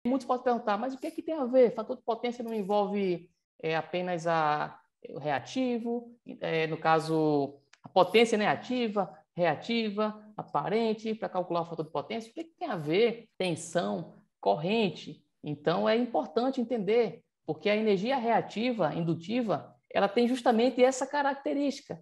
Muitos podem perguntar, mas o que é que tem a ver? Fator de potência não envolve apenas o reativo, no caso, a potência negativa, reativa, aparente, para calcular o fator de potência. O que é que tem a ver? Tensão, corrente. Então, é importante entender, porque a energia reativa, indutiva, ela tem justamente essa característica.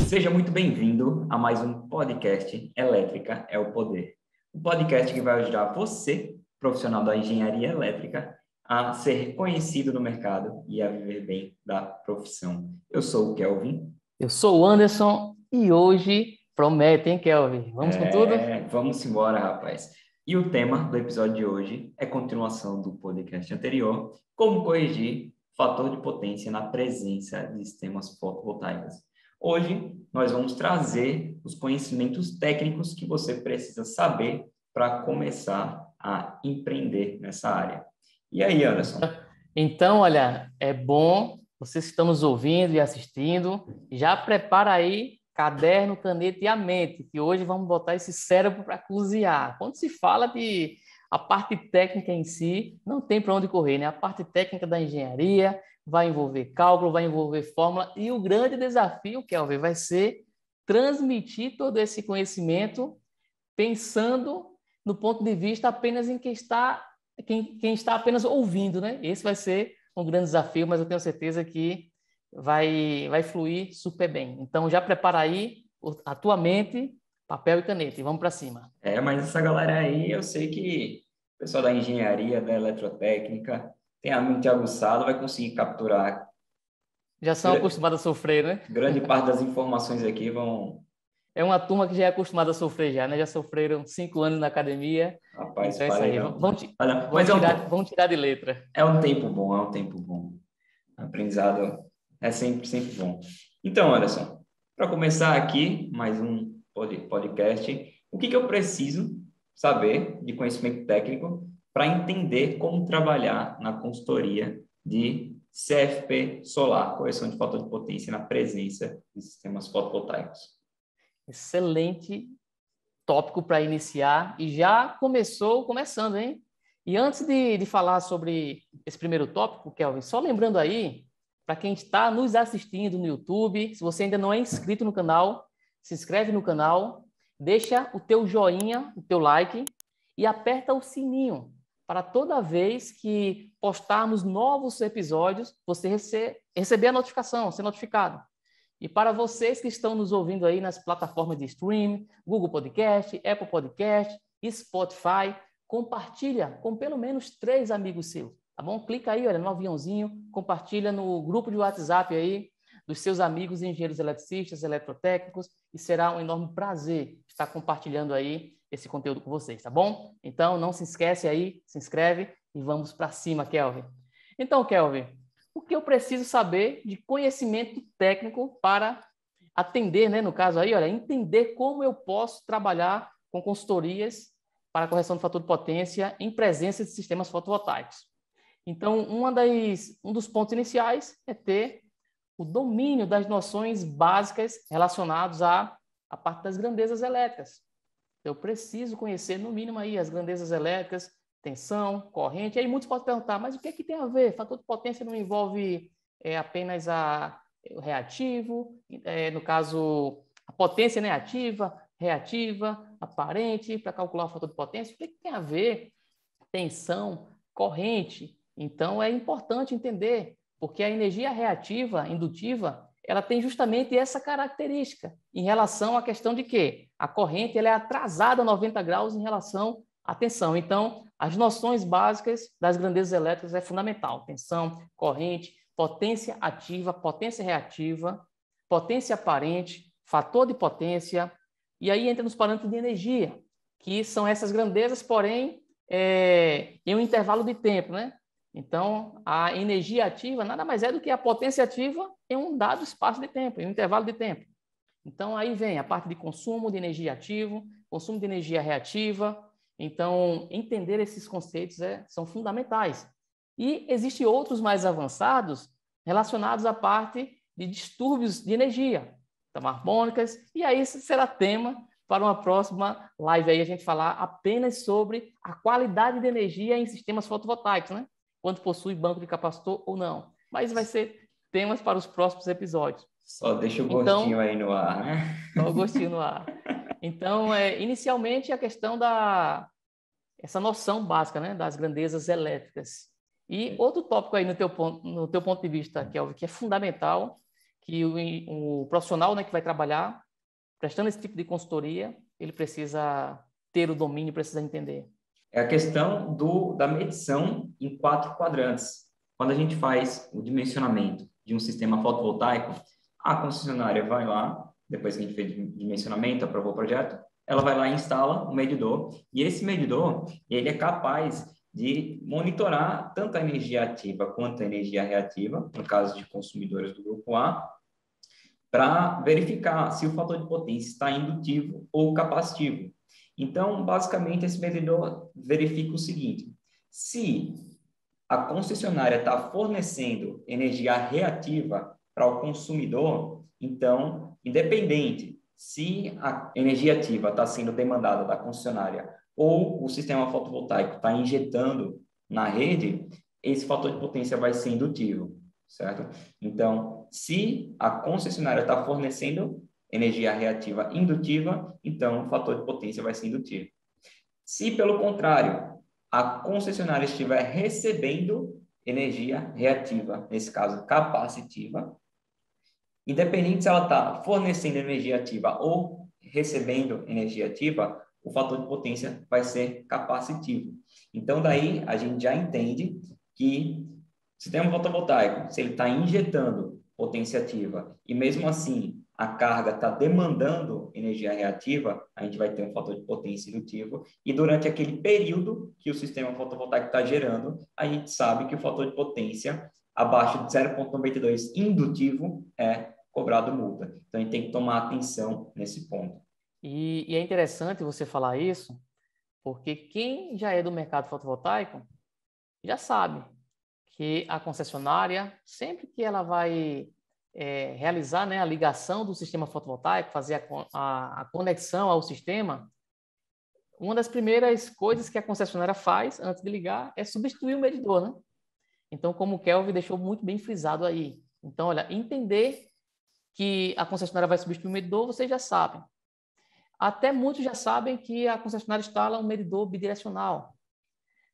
Seja muito bem-vindo a mais um podcast Elétrica é o Poder. Um podcast que vai ajudar você, profissional da engenharia elétrica, a ser reconhecido no mercado e a viver bem da profissão. Eu sou o Kelvin. Eu sou o Anderson e hoje promete, hein, Kelvin? Vamos com tudo? Vamos embora, rapaz. E o tema do episódio de hoje é continuação do podcast anterior, como corrigir fator de potência na presença de sistemas fotovoltaicos. Hoje, nós vamos trazer os conhecimentos técnicos que você precisa saber para começar a empreender nessa área. E aí, Anderson? Então, olha, é bom, vocês que estão nos ouvindo e assistindo, já prepara aí caderno, caneta e a mente, que hoje vamos botar esse cérebro para cozinhar. Quando se fala de a parte técnica em si, não tem para onde correr, né? A parte técnica da engenharia vai envolver cálculo, vai envolver fórmula, e o grande desafio, Kelvin, vai ser transmitir todo esse conhecimento pensando no ponto de vista apenas em quem está apenas ouvindo, né? Esse vai ser um grande desafio, mas eu tenho certeza que vai fluir super bem. Então, já prepara aí a tua mente, papel e caneta, e vamos para cima. Mas essa galera aí, eu sei que o pessoal da engenharia, da eletrotécnica, tem a mente aguçada, vai conseguir capturar. Já são acostumados a sofrer, né? Grande parte das informações aqui vão... É uma turma que já é acostumada a sofrer já, né? Já sofreram 5 anos na academia. Rapaz, então é isso aí. Vamos tirar de letra. É um tempo bom, é um tempo bom. Aprendizado é sempre bom. Então, Anderson, para começar aqui, mais um podcast, o que eu preciso saber de conhecimento técnico para entender como trabalhar na consultoria de CFP solar, correção de fator de potência na presença de sistemas fotovoltaicos? Excelente tópico para iniciar e já começando, hein? E antes de falar sobre esse primeiro tópico, Kelvin, só lembrando aí, para quem está nos assistindo no YouTube, se você ainda não é inscrito no canal, se inscreve no canal, deixa o teu joinha, o teu like e aperta o sininho para toda vez que postarmos novos episódios, você receber a notificação, ser notificado. E para vocês que estão nos ouvindo aí nas plataformas de stream, Google Podcast, Apple Podcast, Spotify, compartilha com pelo menos 3 amigos seus, tá bom? Clica aí, olha, no aviãozinho, compartilha no grupo de WhatsApp aí dos seus amigos engenheiros eletricistas, eletrotécnicos, e será um enorme prazer estar compartilhando aí esse conteúdo com vocês, tá bom? Então, não se esquece aí, se inscreve e vamos para cima, Kelvin. Então, Kelvin, o que eu preciso saber de conhecimento técnico para atender, né, no caso aí, olha, entender como eu posso trabalhar com consultorias para a correção do fator de potência em presença de sistemas fotovoltaicos. Então, um dos pontos iniciais é ter o domínio das noções básicas relacionadas à parte das grandezas elétricas. Eu preciso conhecer, no mínimo, aí as grandezas elétricas, tensão, corrente. Aí muitos podem perguntar, mas o que é que tem a ver? Fator de potência não envolve apenas o reativo, no caso, a potência negativa, reativa, aparente, para calcular o fator de potência. O que é que tem a ver? Tensão, corrente. Então, é importante entender, porque a energia reativa, indutiva, ela tem justamente essa característica em relação à questão de que a corrente ela é atrasada 90 graus em relação à tensão. Então, as noções básicas das grandezas elétricas é fundamental. Tensão, corrente, potência ativa, potência reativa, potência aparente, fator de potência, e aí entra nos parâmetros de energia, que são essas grandezas, porém, em um intervalo de tempo, né? Então, a energia ativa nada mais é do que a potência ativa em um dado espaço de tempo, em um intervalo de tempo. Então, aí vem a parte de consumo de energia ativo, consumo de energia reativa. Então, entender esses conceitos são fundamentais. E existem outros mais avançados relacionados à parte de distúrbios de energia, então, harmônicas, e aí será tema para uma próxima live aí a gente falar apenas sobre a qualidade de energia em sistemas fotovoltaicos, né? Quando possui banco de capacitor ou não. Mas vai ser temas para os próximos episódios. Só deixa o gostinho Então, aí no ar, né? só o gostinho no ar. Então, inicialmente a questão essa noção básica, né, das grandezas elétricas. E outro tópico aí no teu ponto de vista, Kelvin, que é fundamental, que o profissional, né, que vai trabalhar prestando esse tipo de consultoria, ele precisa ter o domínio, precisa entender. É a questão da medição em 4 quadrantes. Quando a gente faz o dimensionamento de um sistema fotovoltaico, a concessionária vai lá, depois que a gente fez o dimensionamento, aprovou o projeto, ela vai lá e instala um medidor, e esse medidor, ele é capaz de monitorar tanto a energia ativa quanto a energia reativa, no caso de consumidores do grupo A, para verificar se o fator de potência está indutivo ou capacitivo. Então, basicamente, esse medidor verifica o seguinte: se a concessionária está fornecendo energia reativa para o consumidor, então, independente se a energia ativa está sendo demandada da concessionária ou o sistema fotovoltaico está injetando na rede, esse fator de potência vai ser indutivo, certo? Então, se a concessionária está fornecendo energia reativa indutiva, então o fator de potência vai ser indutivo. Se, pelo contrário, a concessionária estiver recebendo energia reativa, nesse caso capacitiva, independente se ela está fornecendo energia ativa ou recebendo energia ativa, o fator de potência vai ser capacitivo. Então, daí a gente já entende que o sistema fotovoltaico, se ele está injetando potência ativa e mesmo assim a carga está demandando energia reativa, a gente vai ter um fator de potência indutivo, e durante aquele período que o sistema fotovoltaico está gerando, a gente sabe que o fator de potência abaixo de 0,92 indutivo é cobrado multa. Então, a gente tem que tomar atenção nesse ponto. E é interessante você falar isso, porque quem já é do mercado fotovoltaico já sabe que a concessionária, sempre que ela vai realizar, né, a ligação do sistema fotovoltaico, fazer a conexão ao sistema, uma das primeiras coisas que a concessionária faz antes de ligar é substituir o medidor, né? Então, como o Kelvin deixou muito bem frisado aí. Então, olha, entender que a concessionária vai substituir o medidor, vocês já sabem. Até muitos já sabem que a concessionária instala um medidor bidirecional.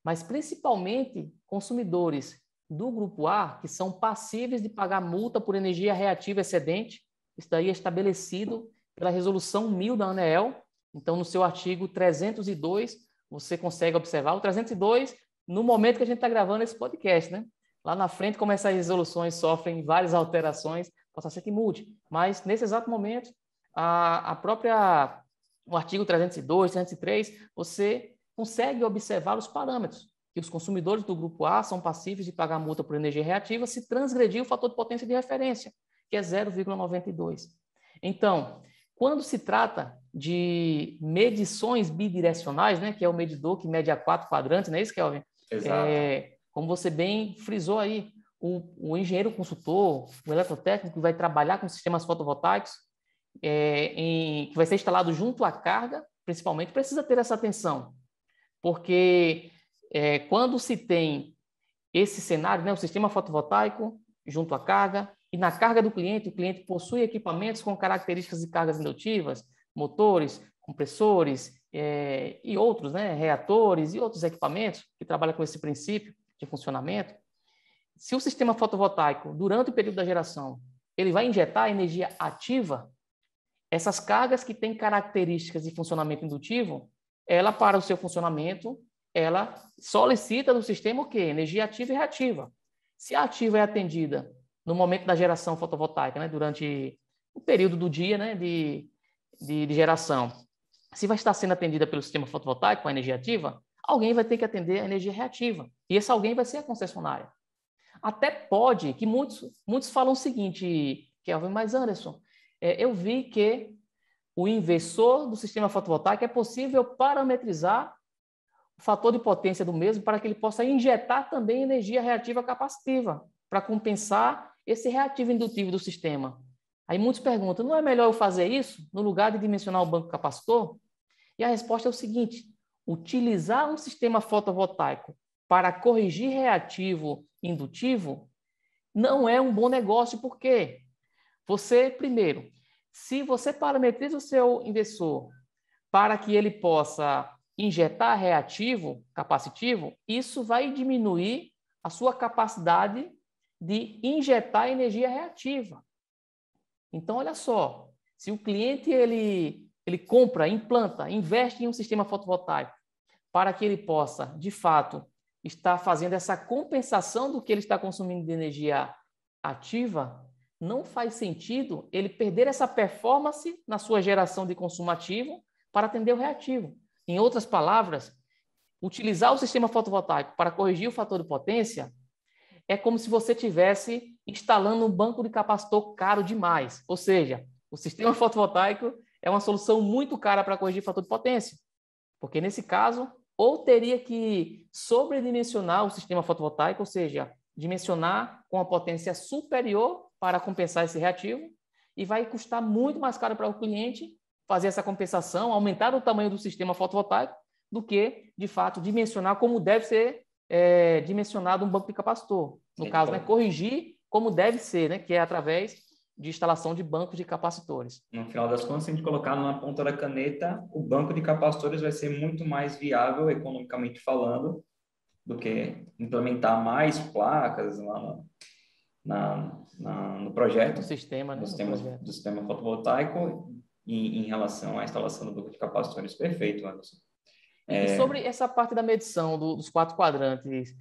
Mas, principalmente, consumidores do Grupo A, que são passíveis de pagar multa por energia reativa excedente, isso daí é estabelecido pela Resolução 1000 da ANEEL. Então, no seu artigo 302, você consegue observar o 302 no momento que a gente está gravando esse podcast, né? Lá na frente, como essas resoluções sofrem várias alterações, possa ser que mude. Mas, nesse exato momento, o artigo 302, 303, você consegue observar os parâmetros que os consumidores do Grupo A são passíveis de pagar multa por energia reativa se transgredir o fator de potência de referência, que é 0,92. Então, quando se trata de medições bidirecionais, né, que é o medidor que mede a 4 quadrantes, não é isso, Kelvin? Exato. Como você bem frisou aí, o engenheiro consultor, o eletrotécnico que vai trabalhar com sistemas fotovoltaicos, que vai ser instalado junto à carga, principalmente, precisa ter essa atenção, porque quando se tem esse cenário, né, o sistema fotovoltaico junto à carga, e na carga do cliente, o cliente possui equipamentos com características de cargas indutivas, motores, compressores e outros, né, reatores e outros equipamentos que trabalham com esse princípio de funcionamento. Se o sistema fotovoltaico, durante o período da geração, ele vai injetar energia ativa, essas cargas que têm características de funcionamento indutivo, ela, para o seu funcionamento, ela solicita do sistema o quê? Energia ativa e reativa. Se a ativa é atendida no momento da geração fotovoltaica, né, durante o período do dia, né, de geração, se vai estar sendo atendida pelo sistema fotovoltaico com a energia ativa, alguém vai ter que atender a energia reativa. E esse alguém vai ser a concessionária. Até pode, que muitos falam o seguinte, Kelvin, mas Anderson, eu vi que o inversor do sistema fotovoltaico é possível parametrizar o fator de potência do mesmo para que ele possa injetar também energia reativa capacitiva, para compensar esse reativo indutivo do sistema. Aí muitos perguntam, não é melhor eu fazer isso no lugar de dimensionar o banco capacitor? E a resposta é o seguinte, utilizar um sistema fotovoltaico para corrigir reativo indutivo não é um bom negócio, por quê? Você, primeiro, se você parametriza o seu inversor para que ele possa injetar reativo capacitivo, isso vai diminuir a sua capacidade de injetar energia reativa. Então, olha só, se o cliente ele compra, implanta, investe em um sistema fotovoltaico para que ele possa, de fato, estar fazendo essa compensação do que ele está consumindo de energia ativa, não faz sentido ele perder essa performance na sua geração de consumo ativo para atender o reativo. Em outras palavras, utilizar o sistema fotovoltaico para corrigir o fator de potência é como se você estivesse instalando um banco de capacitor caro demais. Ou seja, o sistema fotovoltaico é uma solução muito cara para corrigir o fator de potência. Porque, nesse caso, ou teria que sobredimensionar o sistema fotovoltaico, ou seja, dimensionar com a potência superior para compensar esse reativo, e vai custar muito mais caro para o cliente fazer essa compensação, aumentar o tamanho do sistema fotovoltaico, do que, de fato, dimensionar como deve ser dimensionado um banco de capacitor. No caso, né, corrigir como deve ser, né, que é através de instalação de bancos de capacitores. No final das contas, se a gente colocar numa ponta da caneta, o banco de capacitores vai ser muito mais viável, economicamente falando, do que implementar mais placas lá no projeto, no sistema, né, do sistema fotovoltaico em relação à instalação do banco de capacitores. Perfeito, Anderson. E sobre essa parte da medição dos 4 quadrantes,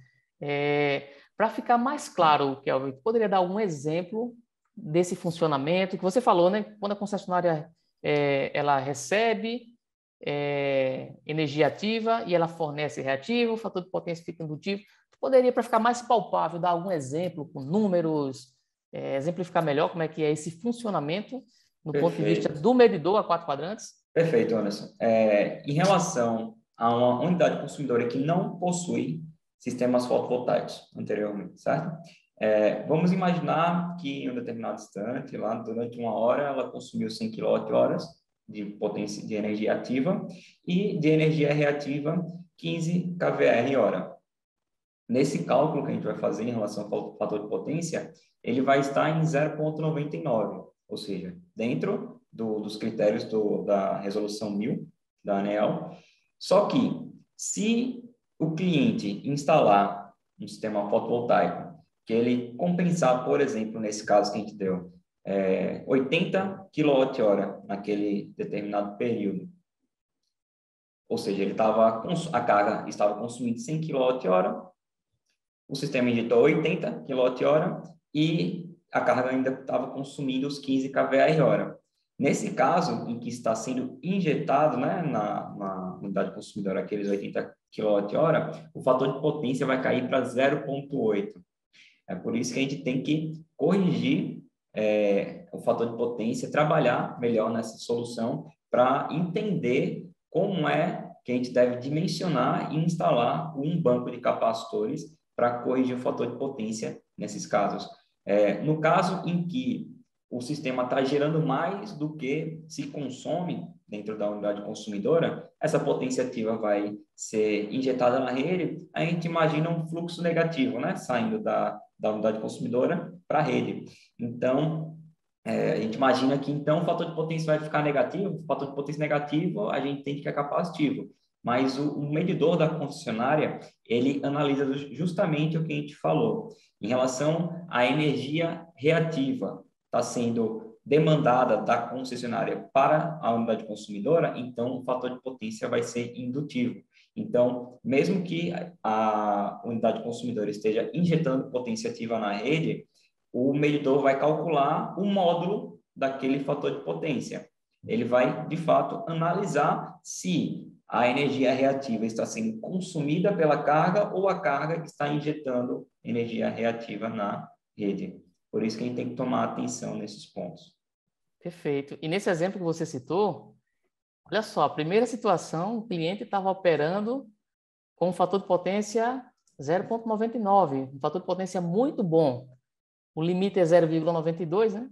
para ficar mais claro, Kelvin, poderia dar algum exemplo desse funcionamento que você falou, né? Quando a concessionária ela recebe energia ativa e ela fornece reativo, o fator de potência fica indutivo. Poderia, para ficar mais palpável, dar algum exemplo com números, exemplificar melhor como é que é esse funcionamento no ponto de vista do medidor a 4 quadrantes? Perfeito, Anderson. Em relação a uma unidade consumidora que não possui sistemas fotovoltaicos anteriormente, certo? Vamos imaginar que em um determinado instante, lá durante 1 hora, ela consumiu 100 kWh de potência de energia ativa e de energia reativa 15 kVr/hora. Nesse cálculo que a gente vai fazer em relação ao fator de potência, ele vai estar em 0,99, ou seja, dentro dos critérios da resolução 1000 da ANEEL. Só que, se o cliente instalar um sistema fotovoltaico, que ele compensar, por exemplo, nesse caso que a gente deu, 80 kWh naquele determinado período, ou seja, a carga estava consumindo 100 kWh, o sistema injetou 80 kWh e a carga ainda estava consumindo os 15 kVr/hora. Nesse caso, em que está sendo injetado, né, na unidade consumidora aqueles 80 kWh, o fator de potência vai cair para 0,8. É por isso que a gente tem que corrigir o fator de potência, trabalhar melhor nessa solução para entender como é que a gente deve dimensionar e instalar um banco de capacitores para corrigir o fator de potência nesses casos. No caso em que o sistema está gerando mais do que se consome dentro da unidade consumidora, essa potência ativa vai ser injetada na rede, a gente imagina um fluxo negativo, né? Saindo da unidade consumidora para a rede. Então, a gente imagina que, então, o fator de potência vai ficar negativo. O fator de potência negativo, a gente entende que é capacitivo. Mas o medidor da concessionária, ele analisa justamente o que a gente falou. Em relação à energia reativa, está sendo demandada da concessionária para a unidade consumidora, então o fator de potência vai ser indutivo. Então, mesmo que a unidade consumidora esteja injetando potência ativa na rede, o medidor vai calcular o módulo daquele fator de potência. Ele vai, de fato, analisar se a energia reativa está sendo consumida pela carga ou a carga está injetando energia reativa na rede. Por isso que a gente tem que tomar atenção nesses pontos. Perfeito. E nesse exemplo que você citou, olha só, a primeira situação, o cliente estava operando com um fator de potência 0,99, um fator de potência muito bom. O limite é 0,92, né?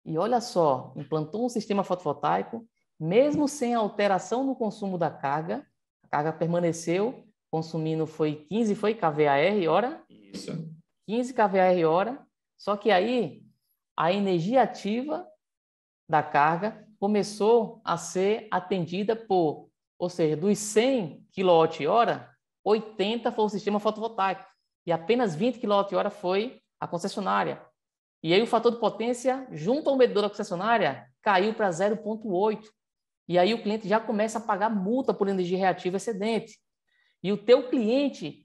E olha só, implantou um sistema fotovoltaico, mesmo sem alteração no consumo da carga, a carga permaneceu consumindo foi 15 kVAR hora? Isso. 15 kVAR hora, só que aí a energia ativa da carga começou a ser atendida por, ou seja, dos 100 kWh, 80 foi o sistema fotovoltaico e apenas 20 kWh foi a concessionária. E aí o fator de potência junto ao medidor da concessionária caiu para 0,8. E aí o cliente já começa a pagar multa por energia reativa excedente. E o teu cliente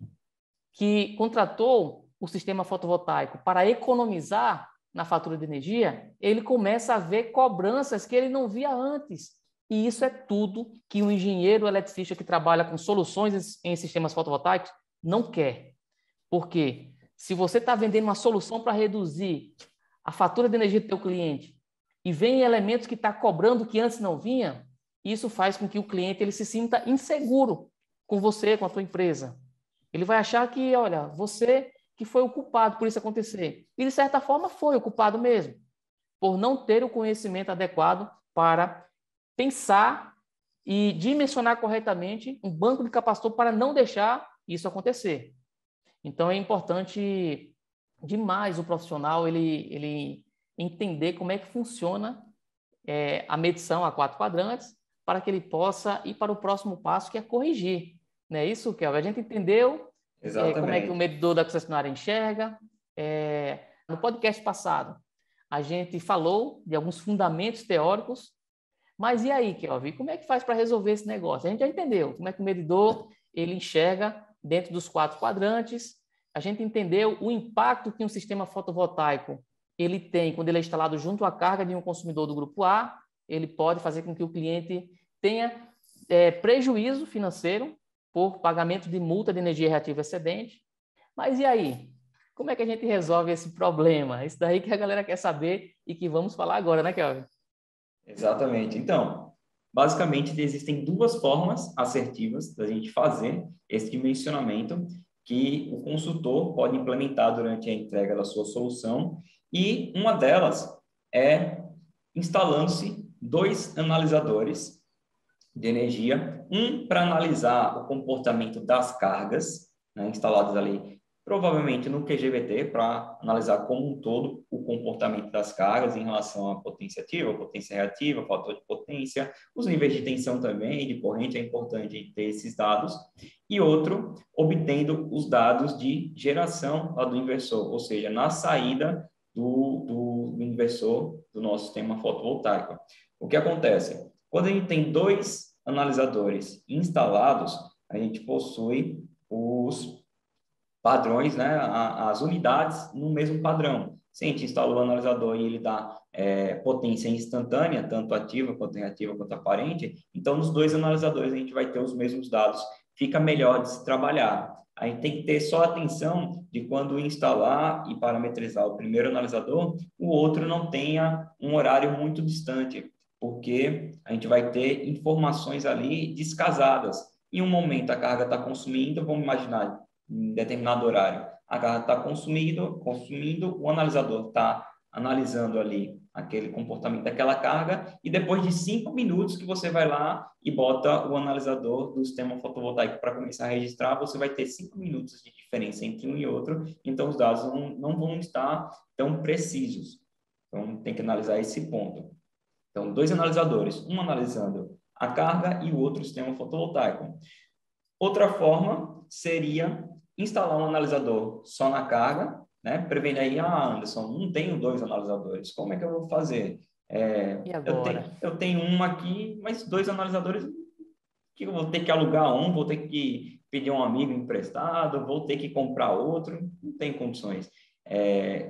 que contratou o sistema fotovoltaico para economizar na fatura de energia, ele começa a ver cobranças que ele não via antes. E isso é tudo que um engenheiro eletricista que trabalha com soluções em sistemas fotovoltaicos não quer. Por quê? Se você está vendendo uma solução para reduzir a fatura de energia do teu cliente e vem elementos que está cobrando que antes não vinha, isso faz com que o cliente ele se sinta inseguro com você, com a tua empresa. Ele vai achar que, olha, você que foi o culpado por isso acontecer. E, de certa forma, foi o culpado mesmo, por não ter o conhecimento adequado para pensar e dimensionar corretamente um banco de capacitor para não deixar isso acontecer. Então, é importante demais o profissional ele entender como é que funciona a medição a 4 quadrantes para que ele possa ir para o próximo passo, que é corrigir. Não é isso, Kelvin? A gente entendeu como é que o medidor da concessionária enxerga. No podcast passado, a gente falou de alguns fundamentos teóricos, mas e aí, Kelvin? Como é que faz para resolver esse negócio? A gente já entendeu como é que o medidor ele enxerga dentro dos 4 quadrantes. A gente entendeu o impacto que um sistema fotovoltaico ele tem quando ele é instalado junto à carga de um consumidor do grupo A. Ele pode fazer com que o cliente tenha prejuízo financeiro por pagamento de multa de energia reativa excedente. Mas e aí? Como é que a gente resolve esse problema? Isso daí que a galera quer saber e que vamos falar agora, né, Kelvin? Exatamente. Então, basicamente, existem duas formas assertivas da gente fazer esse dimensionamento que o consultor pode implementar durante a entrega da sua solução, e uma delas é instalando-se 2 analisadores de energia, um para analisar o comportamento das cargas, né, instaladas ali, provavelmente no QGBT, para analisar como um todo o comportamento das cargas em relação à potência ativa, potência reativa, fator de potência, os níveis de tensão também, de corrente, é importante ter esses dados, e outro, obtendo os dados de geração lá do inversor, ou seja, na saída do inversor do nosso sistema fotovoltaico. O que acontece? Quando a gente tem 2 analisadores instalados, a gente possui os padrões, né, as unidades no mesmo padrão. Se a gente instalou o analisador e ele dá potência instantânea, tanto ativa quanto reativa quanto aparente, então nos 2 analisadores a gente vai ter os mesmos dados, fica melhor de se trabalhar. A gente tem que ter só atenção de quando instalar e parametrizar o primeiro analisador, o outro não tenha um horário muito distante, porque a gente vai ter informações ali descasadas. Em um momento a carga está consumindo, vamos imaginar, em determinado horário, a carga está consumindo, o analisador está analisando ali aquele comportamento daquela carga, e depois de 5 minutos que você vai lá e bota o analisador do sistema fotovoltaico para começar a registrar, você vai ter 5 minutos de diferença entre um e outro, então os dados não vão estar tão precisos. Então, tem que analisar esse ponto. Então, 2 analisadores, um analisando a carga e o outro o sistema fotovoltaico. Outra forma seria instalar um analisador só na carga, né? Prevendo aí, Anderson, não tenho 2 analisadores, como é que eu vou fazer? E agora? Eu tenho um aqui, mas 2 analisadores, que eu vou ter que alugar um, vou ter que pedir um amigo emprestado, vou ter que comprar outro, não tem condições.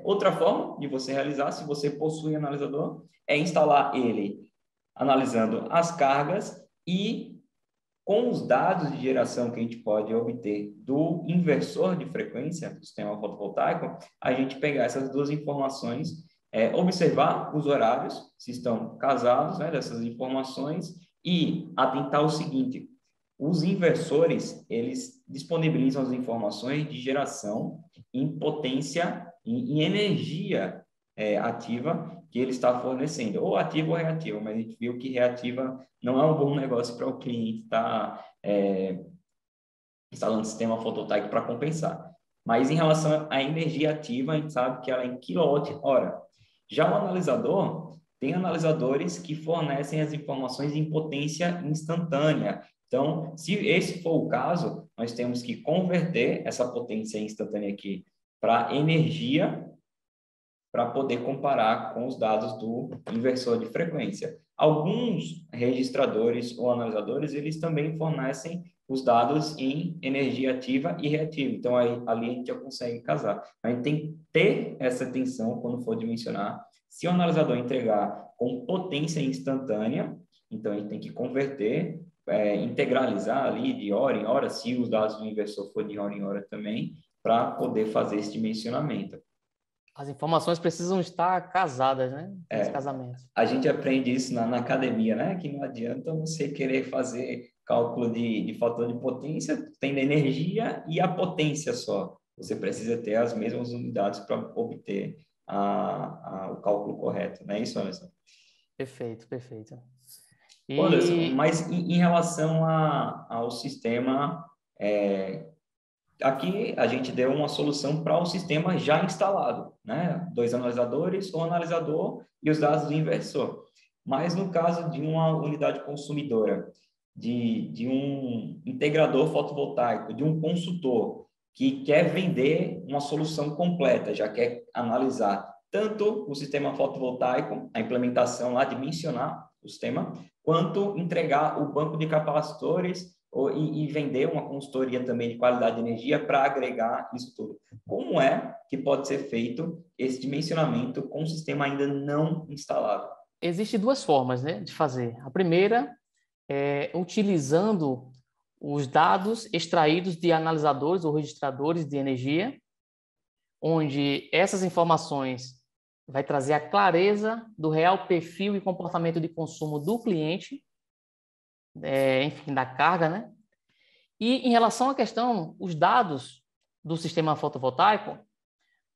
Outra forma de você realizar, se você possui analisador, é instalar ele analisando as cargas e com os dados de geração que a gente pode obter do inversor de frequência do sistema fotovoltaico, a gente pegar essas 2 informações, observar os horários, se estão casados, né, dessas informações, e atentar o seguinte: Os inversores, eles disponibilizam as informações de geração em potência, em energia ativa que ele está fornecendo, ou ativa ou reativa, mas a gente viu que reativa não é um bom negócio para o cliente estar instalando sistema fotovoltaico para compensar. Mas em relação à energia ativa, a gente sabe que ela é em quilowatt-hora. Já o analisador, tem analisadores que fornecem as informações em potência instantânea. Então, se esse for o caso, nós temos que converter essa potência instantânea aqui para energia, para poder comparar com os dados do inversor de frequência. Alguns registradores ou analisadores, eles também fornecem os dados em energia ativa e reativa. Então, aí, ali a gente já consegue casar. A gente tem que ter essa atenção quando for dimensionar. Se o analisador entregar com potência instantânea, então a gente tem que converter, integralizar ali de hora em hora, se os dados do inversor for de hora em hora também, para poder fazer esse dimensionamento. As informações precisam estar casadas, né? Esse casamento. A gente aprende isso na academia, né? Que não adianta você querer fazer cálculo de fator de potência, tendo energia e a potência só. Você precisa ter as mesmas unidades para obter o cálculo correto, não é isso, Anderson? Perfeito, perfeito. Anderson, mas em relação ao sistema, aqui a gente deu uma solução para o sistema já instalado, né? 2 analisadores, um analisador e os dados do inversor. Mas no caso de uma unidade consumidora, de um integrador fotovoltaico, de um consultor que quer vender uma solução completa, já quer analisar tanto o sistema fotovoltaico, a implementação lá, dimensionar o sistema, quanto entregar o banco de capacitores e vender uma consultoria também de qualidade de energia para agregar isso tudo. Como é que pode ser feito esse dimensionamento com o sistema ainda não instalado? Existem 2 formas, né, de fazer. A primeira é utilizando os dados extraídos de analisadores ou registradores de energia, onde essas informações vai trazer a clareza do real perfil e comportamento de consumo do cliente, enfim, da carga, né? E em relação à questão, os dados do sistema fotovoltaico,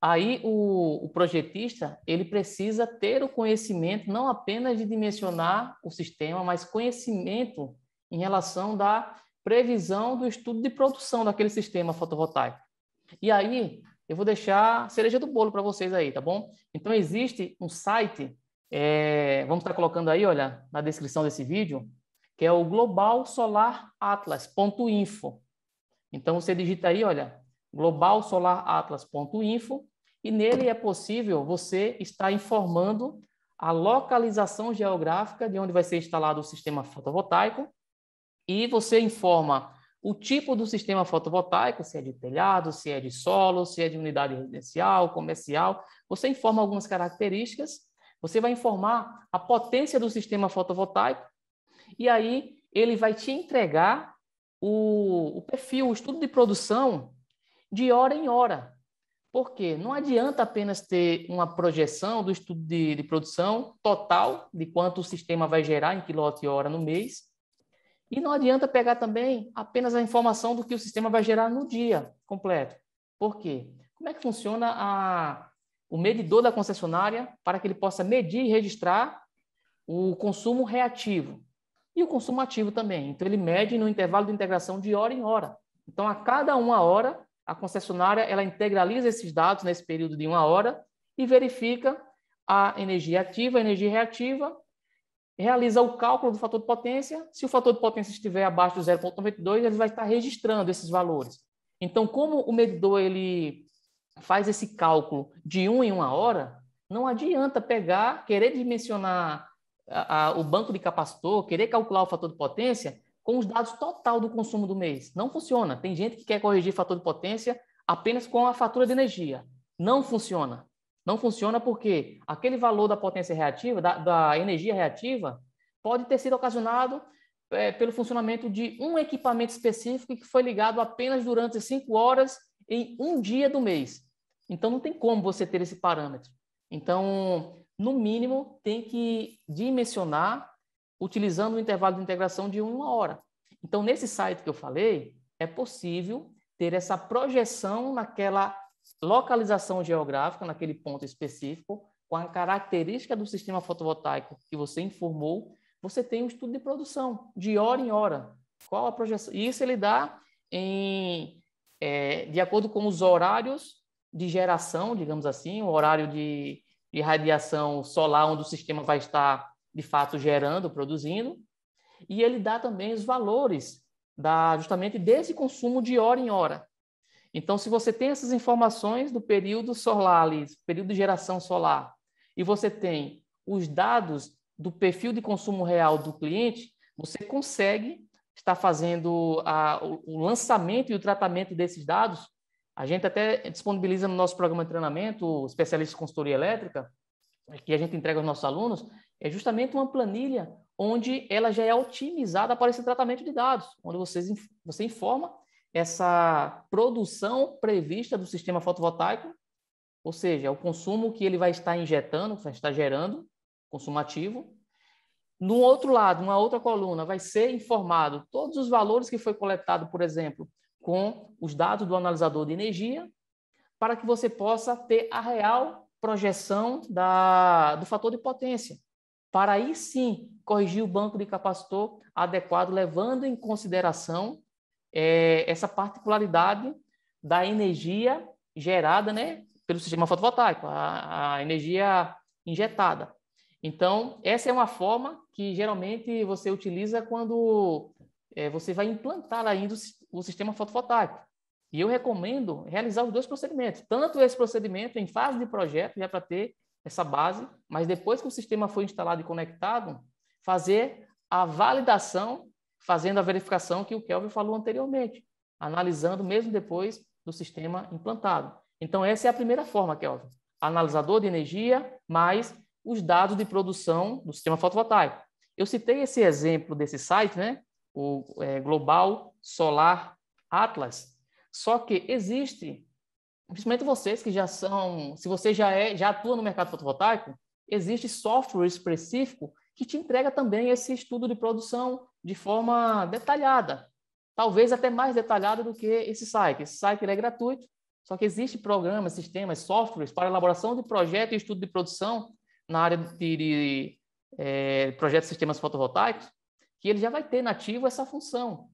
aí o projetista, ele precisa ter o conhecimento não apenas de dimensionar o sistema, mas conhecimento em relação da previsão do estudo de produção daquele sistema fotovoltaico. E aí, eu vou deixar a cereja do bolo para vocês aí, tá bom? Então, existe um site, vamos estar colocando aí, olha, na descrição desse vídeo, que é o globalsolaratlas.info. Então, você digita aí, olha, globalsolaratlas.info, e nele é possível você estar informando a localização geográfica de onde vai ser instalado o sistema fotovoltaico, e você informa o tipo do sistema fotovoltaico, se é de telhado, se é de solo, se é de unidade residencial, comercial. Você informa algumas características, você vai informar a potência do sistema fotovoltaico, e aí ele vai te entregar o perfil, o estudo de produção de hora em hora. Por quê? Não adianta apenas ter uma projeção do estudo de produção total, de quanto o sistema vai gerar em quilowatt-hora no mês, e não adianta pegar também apenas a informação do que o sistema vai gerar no dia completo. Por quê? Como é que funciona o medidor da concessionária para que ele possa medir e registrar o consumo reativo e o consumo ativo também? Então, ele mede no intervalo de integração de hora em hora. Então, a cada 1 hora, a concessionária ela integraliza esses dados nesse período de 1 hora e verifica a energia ativa, a energia reativa, realiza o cálculo do fator de potência. Se o fator de potência estiver abaixo do 0,92, ele vai estar registrando esses valores. Então, como o medidor ele faz esse cálculo de 1 em 1 hora, não adianta pegar, querer dimensionar o banco de capacitor, querer calcular o fator de potência com os dados total do consumo do mês. Não funciona. Tem gente que quer corrigir fator de potência apenas com a fatura de energia. Não funciona. Não funciona porque aquele valor da potência reativa, da energia reativa, pode ter sido ocasionado pelo funcionamento de um equipamento específico que foi ligado apenas durante 5 horas em um dia do mês. Então, não tem como você ter esse parâmetro. Então, no mínimo, tem que dimensionar utilizando o intervalo de integração de 1 hora. Então, nesse site que eu falei, é possível ter essa projeção naquela localização geográfica, naquele ponto específico, com a característica do sistema fotovoltaico que você informou, você tem um estudo de produção, de hora em hora. Qual a projeção? E isso ele dá de acordo com os horários de geração, digamos assim, o horário de radiação solar, onde o sistema vai estar, de fato, gerando, produzindo, e ele dá também os valores justamente desse consumo de hora em hora. Então, se você tem essas informações do período solar, ali, período de geração solar, e você tem os dados do perfil de consumo real do cliente, você consegue estar fazendo o lançamento e o tratamento desses dados. A gente até disponibiliza no nosso programa de treinamento, o especialista em consultoria elétrica, que a gente entrega aos nossos alunos, é justamente uma planilha onde ela já é otimizada para esse tratamento de dados, onde você informa essa produção prevista do sistema fotovoltaico, ou seja, o consumo que ele vai estar injetando, vai estar gerando, consumo ativo. No outro lado, uma outra coluna, vai ser informado todos os valores que foi coletado, por exemplo, com os dados do analisador de energia, para que você possa ter a real projeção do fator de potência, para aí sim corrigir o banco de capacitor adequado, levando em consideração essa particularidade da energia gerada, né, pelo sistema fotovoltaico, a energia injetada. Então, essa é uma forma que geralmente você utiliza quando você vai implantar ainda o sistema fotovoltaico. E eu recomendo realizar os dois procedimentos, tanto esse procedimento em fase de projeto, já para ter essa base, mas depois que o sistema foi instalado e conectado, fazer a validação, fazendo a verificação que o Kelvin falou anteriormente, analisando mesmo depois do sistema implantado. Então, essa é a primeira forma, Kelvin. Analisador de energia, mais os dados de produção do sistema fotovoltaico. Eu citei esse exemplo desse site, né? O Global Solar Atlas. Só que existe, principalmente vocês que já são, se você já atua no mercado fotovoltaico, existe software específico que te entrega também esse estudo de produção de forma detalhada, talvez até mais detalhada do que esse site. Esse site ele é gratuito, só que existe programas, sistemas, softwares para elaboração de projeto e estudo de produção na área de projetos de sistemas fotovoltaicos, que ele já vai ter nativo essa função.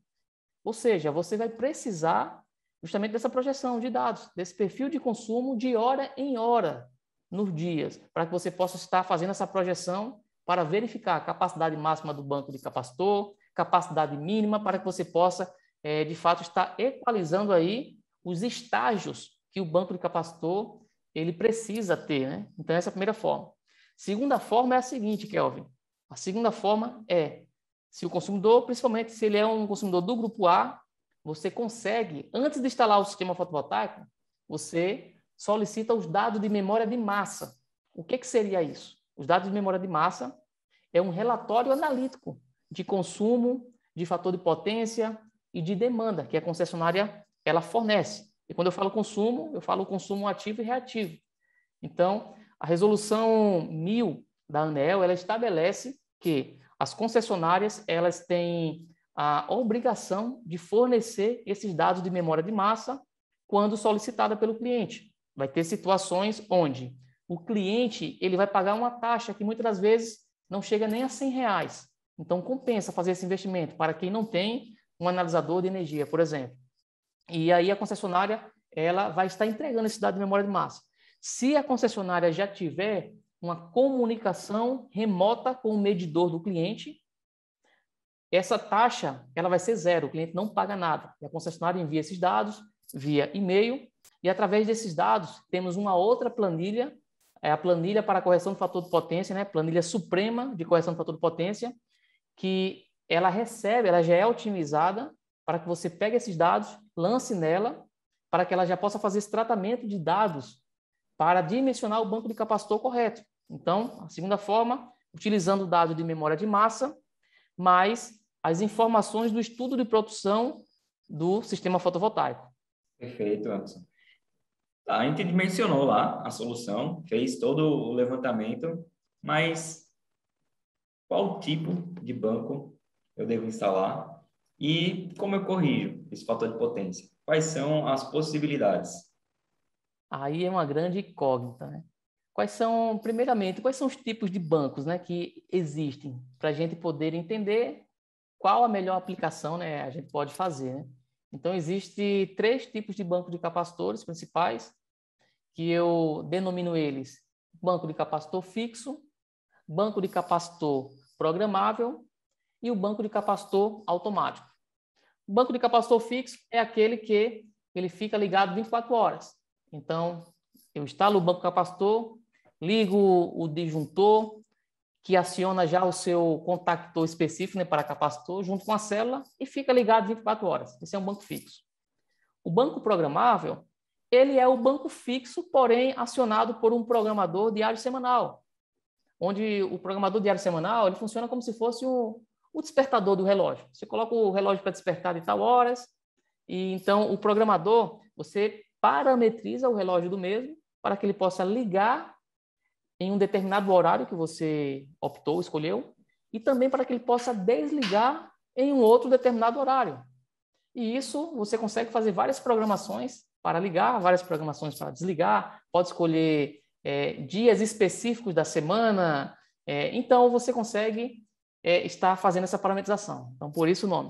Ou seja, você vai precisar justamente dessa projeção de dados, desse perfil de consumo de hora em hora nos dias, para que você possa estar fazendo essa projeção para verificar a capacidade máxima do banco de capacitor, capacidade mínima, para que você possa, de fato, estar equalizando aí os estágios que o banco de capacitor ele precisa ter, né? Então, essa é a primeira forma. Segunda forma é a seguinte, Kelvin. A segunda forma é, se o consumidor, principalmente se ele é um consumidor do grupo A, você consegue, antes de instalar o sistema fotovoltaico, você solicita os dados de memória de massa. O que seria isso? Os dados de memória de massa é um relatório analítico de consumo, de fator de potência e de demanda que a concessionária ela fornece. E quando eu falo consumo ativo e reativo. Então, a resolução 1000 da ANEEL, ela estabelece que as concessionárias elas têm a obrigação de fornecer esses dados de memória de massa quando solicitada pelo cliente. Vai ter situações onde o cliente ele vai pagar uma taxa que muitas das vezes não chega nem a R$100. Então, compensa fazer esse investimento para quem não tem um analisador de energia, por exemplo. E aí a concessionária ela vai estar entregando esse dado de memória de massa. Se a concessionária já tiver uma comunicação remota com o medidor do cliente, essa taxa ela vai ser zero, o cliente não paga nada. E a concessionária envia esses dados via e-mail e através desses dados temos uma outra planilha, é a planilha para correção do fator de potência, né? Planilha suprema de correção do fator de potência, que ela já é otimizada para que você pegue esses dados, lance nela, para que ela já possa fazer esse tratamento de dados para dimensionar o banco de capacitor correto. Então, a segunda forma, utilizando o dado de memória de massa, mais as informações do estudo de produção do sistema fotovoltaico. Perfeito, Anderson. Tá, a gente dimensionou lá a solução, fez todo o levantamento, mas qual tipo de banco eu devo instalar? E como eu corrijo esse fator de potência? Quais são as possibilidades? Aí é uma grande incógnita, né? Primeiramente, quais são os tipos de bancos, né, que existem para a gente poder entender qual a melhor aplicação, né, a gente pode fazer, né? Então, existem 3 tipos de banco de capacitores principais, que eu denomino eles banco de capacitor fixo, banco de capacitor programável e o banco de capacitor automático. O banco de capacitor fixo é aquele que ele fica ligado 24 horas. Então, eu instalo o banco capacitor, ligo o disjuntor, que aciona já o seu contactor específico, né, para capacitor, junto com a célula, e fica ligado 24 horas. Esse é um banco fixo. O banco programável, ele é o banco fixo, porém acionado por um programador diário semanal, onde o programador diário semanal ele funciona como se fosse o despertador do relógio. Você coloca o relógio para despertar de tal horas, e então o programador, você parametriza o relógio do mesmo para que ele possa ligar em um determinado horário que você optou, escolheu, e também para que ele possa desligar em um outro determinado horário. E isso você consegue fazer várias programações para ligar, várias programações para desligar, pode escolher dias específicos da semana, então você consegue estar fazendo essa parametrização. Então, por isso o nome,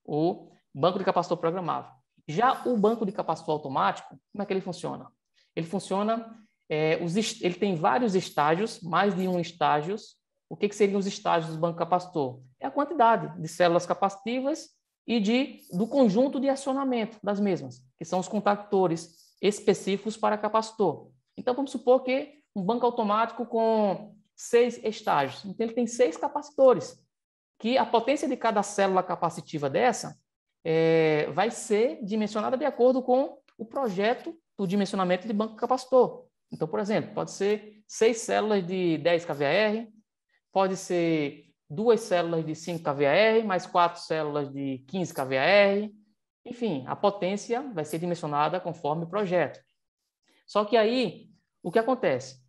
o banco de capacitor programável. Já o banco de capacitor automático, como é que ele funciona? Ele funciona, ele tem vários estágios, mais de um estágios. O que seriam os estágios do banco capacitor? É a quantidade de células capacitivas e do conjunto de acionamento das mesmas, que são os contactores específicos para capacitor. Então, vamos supor que um banco automático com 6 estágios. Então, ele tem 6 capacitores, que a potência de cada célula capacitiva dessa vai ser dimensionada de acordo com o projeto do dimensionamento de banco capacitor. Então, por exemplo, pode ser 6 células de 10 kVAR, pode ser 2 células de 5 kVAR, mais 4 células de 15 kVAR. Enfim, a potência vai ser dimensionada conforme o projeto. Só que aí, o que acontece?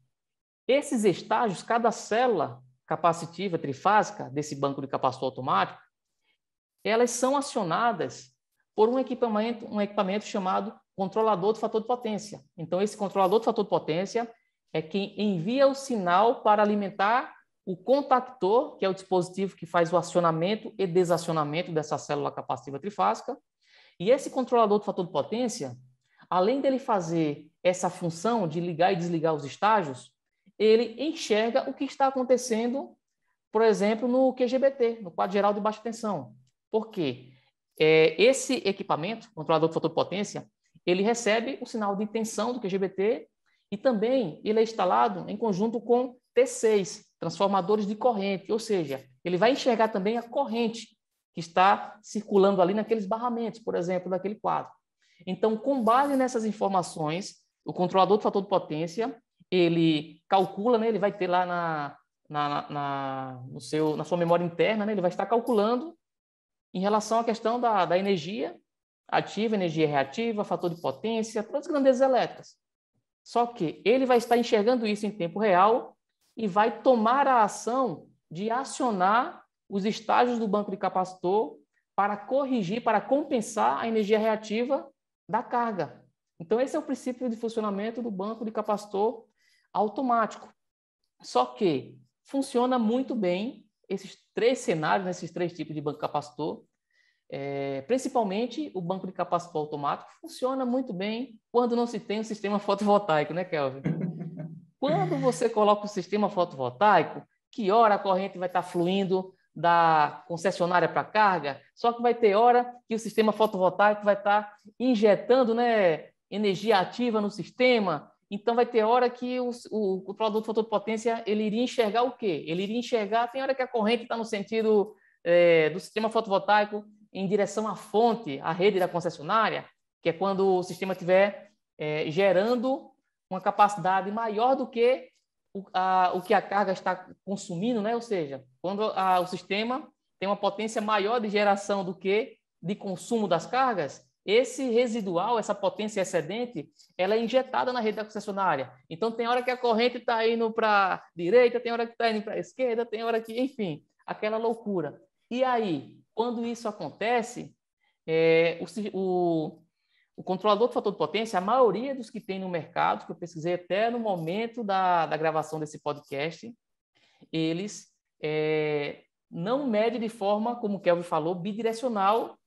Esses estágios, cada célula capacitiva trifásica desse banco de capacitor automático, elas são acionadas por um equipamento chamado controlador de fator de potência. Então, esse controlador de fator de potência é quem envia o sinal para alimentar o contactor, que é o dispositivo que faz o acionamento e desacionamento dessa célula capacitiva trifásica. E esse controlador de fator de potência, além dele fazer essa função de ligar e desligar os estágios, ele enxerga o que está acontecendo, por exemplo, no QGBT, no quadro geral de baixa tensão. Por quê? Esse equipamento, controlador de fator de potência, ele recebe o sinal de tensão do QGBT e também ele é instalado em conjunto com T6, transformadores de corrente, ou seja, ele vai enxergar também a corrente que está circulando ali naqueles barramentos, por exemplo, daquele quadro. Então, com base nessas informações, o controlador de fator de potência, ele calcula, né, ele vai ter lá na sua memória interna, né, ele vai estar calculando em relação à questão da energia ativa, energia reativa, fator de potência, todas as grandezas elétricas. Só que ele vai estar enxergando isso em tempo real e vai tomar a ação de acionar os estágios do banco de capacitor para corrigir, para compensar a energia reativa da carga. Então, esse é o princípio de funcionamento do banco de capacitor automático. Só que funciona muito bem esses 3 cenários, esses 3 tipos de banco capacitor. Principalmente o banco de capacitor automático funciona muito bem quando não se tem um sistema fotovoltaico, né, Kelvin? Quando você coloca o sistema fotovoltaico, que hora a corrente vai estar fluindo da concessionária para a carga, só que vai ter hora que o sistema fotovoltaico vai estar injetando, né, energia ativa no sistema. Então, vai ter hora que o controlador de fator de potência ele iria enxergar o quê? Ele iria enxergar, tem hora que a corrente está no sentido do sistema fotovoltaico em direção à fonte, à rede da concessionária, que é quando o sistema estiver gerando uma capacidade maior do que o que a carga está consumindo, né? Ou seja, quando o sistema tem uma potência maior de geração do que de consumo das cargas, esse residual, essa potência excedente, ela é injetada na rede da concessionária. Então, tem hora que a corrente está indo para a direita, tem hora que está indo para a esquerda, tem hora que, enfim, aquela loucura. E aí, quando isso acontece, o controlador do fator de potência, a maioria dos que tem no mercado, que eu pesquisei até no momento da gravação desse podcast, eles não medem de forma, como o Kelvin falou, bidirecional,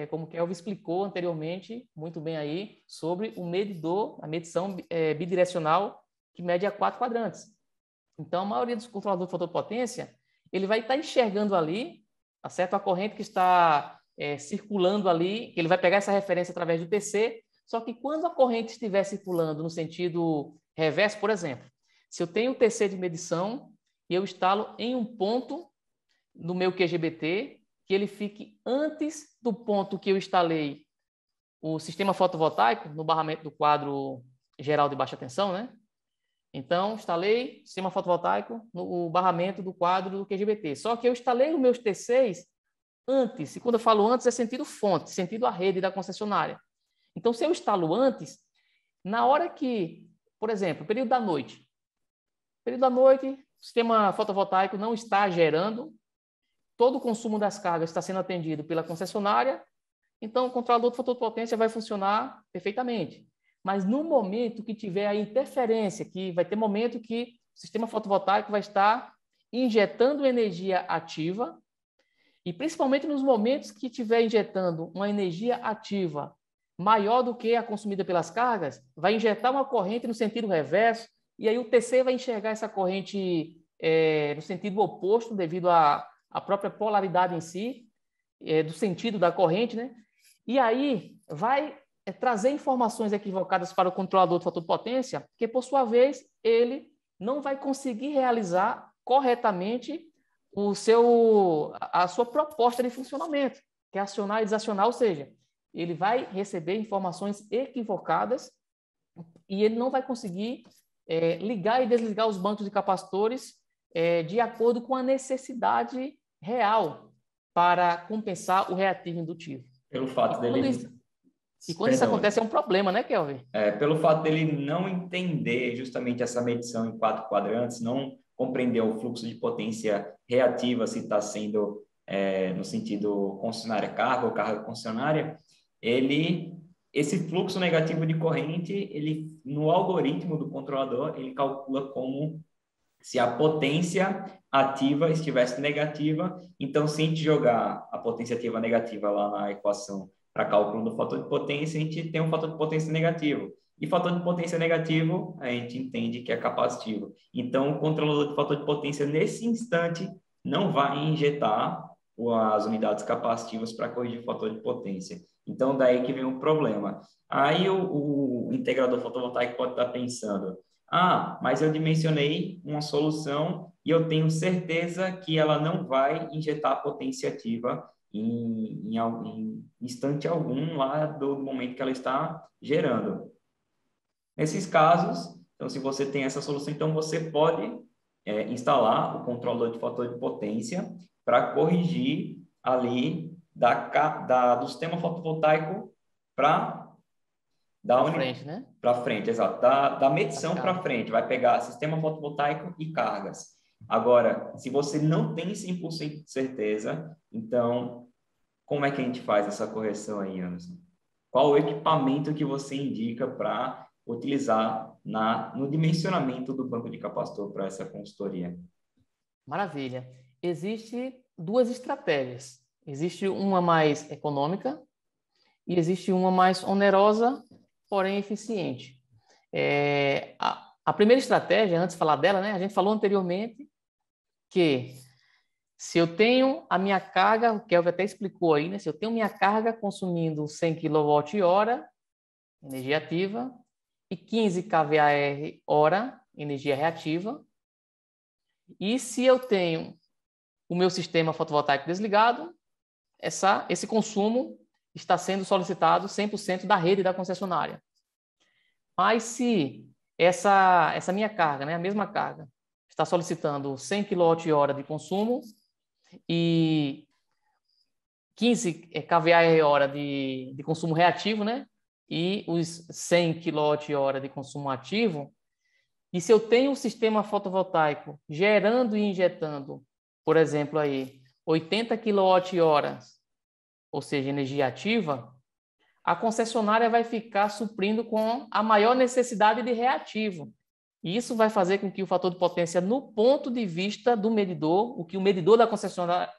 como o Kelvin explicou anteriormente, muito bem aí, sobre o medidor, a medição bidirecional, que mede a 4 quadrantes. Então, a maioria dos controladores de fator de potência, ele vai estar enxergando ali, tá certo? A corrente que está circulando ali, ele vai pegar essa referência através do TC, só que quando a corrente estiver circulando no sentido reverso, por exemplo, se eu tenho o TC de medição e eu instalo em um ponto no meu QGBT, que ele fique antes do ponto que eu instalei o sistema fotovoltaico no barramento do quadro geral de baixa tensão, né? Então, instalei o sistema fotovoltaico no barramento do quadro do QGBT. Só que eu instalei os meus T6 antes, e quando eu falo antes é sentido fonte, sentido a rede da concessionária. Então, se eu instalo antes, na hora que, por exemplo, período da noite, o sistema fotovoltaico não está gerando, todo o consumo das cargas está sendo atendido pela concessionária, então o controlador de fator de potência vai funcionar perfeitamente. Mas no momento que tiver a interferência, que vai ter momento que o sistema fotovoltaico vai estar injetando energia ativa, e principalmente nos momentos que estiver injetando uma energia ativa maior do que a consumida pelas cargas, vai injetar uma corrente no sentido reverso, e aí o TC vai enxergar essa corrente no sentido oposto, devido à própria polaridade em si, do sentido da corrente, né? E aí vai trazer informações equivocadas para o controlador do fator de potência, que, por sua vez, ele não vai conseguir realizar corretamente a sua proposta de funcionamento, que é acionar e desacionar, ou seja, ele vai receber informações equivocadas e ele não vai conseguir ligar e desligar os bancos de capacitores de acordo com a necessidade real para compensar o reativo indutivo. Pelo fato dele... E quando isso acontece é um problema, né, Kelvin? Pelo fato dele não entender justamente essa medição em 4 quadrantes, não compreender o fluxo de potência reativa, se está sendo no sentido concessionária carga ou carga concessionária, esse fluxo negativo de corrente, ele no algoritmo do controlador, ele calcula como se a potência ativa estivesse negativa. Então, se a gente jogar a potência ativa negativa lá na equação para cálculo do fator de potência, a gente tem um fator de potência negativo. E fator de potência negativo, a gente entende que é capacitivo. Então, o controlador de fator de potência, nesse instante, não vai injetar as unidades capacitivas para corrigir o fator de potência. Então, daí que vem o problema. Aí, o integrador fotovoltaico pode estar pensando, mas eu dimensionei uma solução e eu tenho certeza que ela não vai injetar potência ativa em instante algum lá do momento que ela está gerando. Nesses casos, então, se você tem essa solução, então você pode instalar o controlador de fator de potência para corrigir ali do sistema fotovoltaico para frente, né? Para frente, exato. Da medição para frente, vai pegar sistema fotovoltaico e cargas. Agora, se você não tem 100% de certeza, então, como é que a gente faz essa correção aí, Anderson? Qual o equipamento que você indica para utilizar no dimensionamento do banco de capacitor para essa consultoria? Maravilha. Existem 2 estratégias. Existe uma mais econômica e existe uma mais onerosa, porém eficiente. A primeira estratégia, antes de falar dela, né, a gente falou anteriormente que se eu tenho a minha carga, o Kelvin até explicou aí, né, se eu tenho minha carga consumindo 100 kWh, energia ativa, e 15 kVAr, energia reativa, e se eu tenho o meu sistema fotovoltaico desligado, esse consumo está sendo solicitado 100% da rede da concessionária. Mas se essa minha carga, né, a mesma carga, está solicitando 100 kWh de consumo e 15 kVAr de consumo reativo, né, e os 100 kWh de consumo ativo, e se eu tenho um sistema fotovoltaico gerando e injetando, por exemplo, aí, 80 kWh, ou seja, energia ativa, a concessionária vai ficar suprindo com a maior necessidade de reativo. E isso vai fazer com que o fator de potência, no ponto de vista do medidor, o que o medidor da concessionária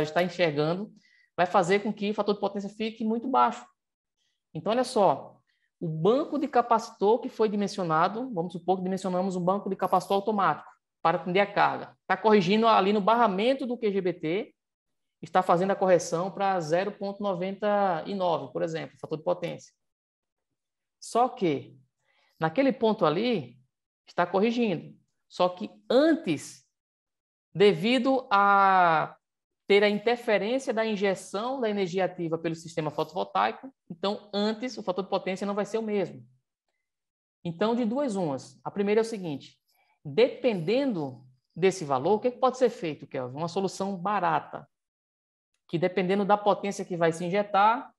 está enxergando, vai fazer com que o fator de potência fique muito baixo. Então, olha só, o banco de capacitor que foi dimensionado, vamos supor que dimensionamos um banco de capacitor automático para atender a carga. Está corrigindo ali no barramento do QGBT, está fazendo a correção para 0,99, por exemplo, fator de potência. Só que, naquele ponto ali, está corrigindo. Só que antes, devido a ter a interferência da injeção da energia ativa pelo sistema fotovoltaico, então antes o fator de potência não vai ser o mesmo. Então, de duas umas. A primeira é o seguinte, dependendo desse valor, o que pode ser feito, Kelvin? Uma solução barata, que dependendo da potência que vai se injetar,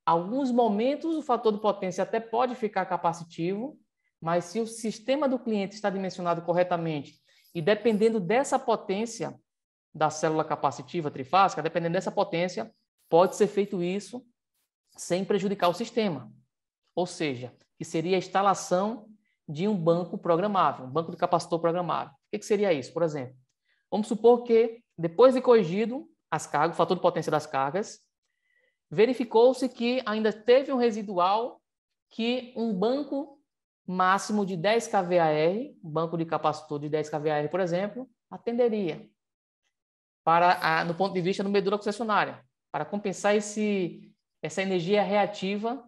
alguns momentos o fator de potência até pode ficar capacitivo, mas se o sistema do cliente está dimensionado corretamente e dependendo dessa potência da célula capacitiva trifásica, dependendo dessa potência, pode ser feito isso sem prejudicar o sistema. Ou seja, que seria a instalação de um banco programável, um banco de capacitor programável. O que seria isso, por exemplo? Vamos supor que, depois de corrigido as cargas, o fator de potência das cargas, verificou-se que ainda teve um residual que um banco máximo de 10 kVAR, um banco de capacitor de 10 kVAR, por exemplo, atenderia no ponto de vista do medidor da concessionária, para compensar essa energia reativa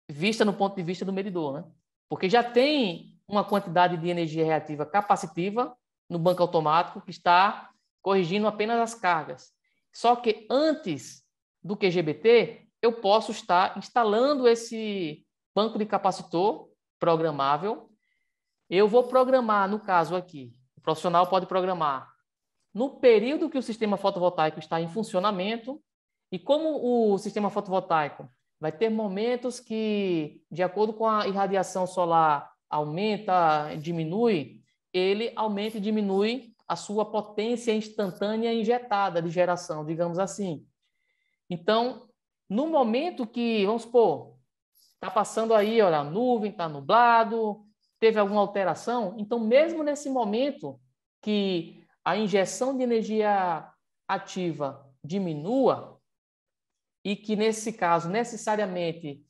vista no ponto de vista do medidor, né? Porque já tem uma quantidade de energia reativa capacitiva no banco automático que está corrigindo apenas as cargas. Só que antes do QGBT, eu posso estar instalando esse banco de capacitor programável. Eu vou programar, no caso aqui, o profissional pode programar no período que o sistema fotovoltaico está em funcionamento, e como o sistema fotovoltaico vai ter momentos que, de acordo com a irradiação solar, aumenta, diminui, ele aumenta e diminui a sua potência instantânea injetada de geração, digamos assim. Então, no momento que, vamos supor, está passando aí, olha, a nuvem, está nublado, teve alguma alteração, então mesmo nesse momento que a injeção de energia ativa diminua e que, nesse caso, necessariamente,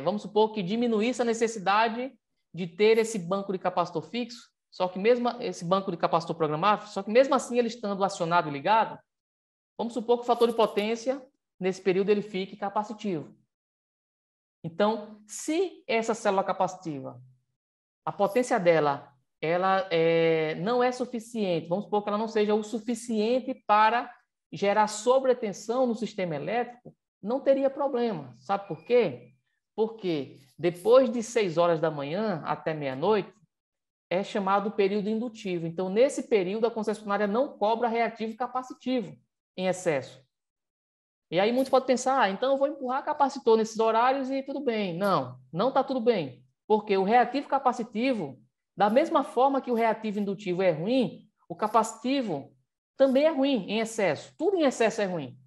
vamos supor que diminuísse a necessidade de ter esse banco de capacitor fixo, só que mesmo esse banco de capacitor programável, só que mesmo assim ele estando acionado e ligado, vamos supor que o fator de potência, nesse período, ele fique capacitivo. Então, se essa célula capacitiva, a potência dela, ela não é suficiente, vamos supor que ela não seja o suficiente para gerar sobretensão no sistema elétrico, não teria problema. Sabe por quê? Porque depois de 6 horas da manhã até meia-noite, é chamado período indutivo. Então, nesse período, a concessionária não cobra reativo capacitivo em excesso. E aí muitos podem pensar, então eu vou empurrar capacitor nesses horários e tudo bem. Não, não está tudo bem. Porque o reativo capacitivo, da mesma forma que o reativo indutivo é ruim, o capacitivo também é ruim em excesso. Tudo em excesso é ruim.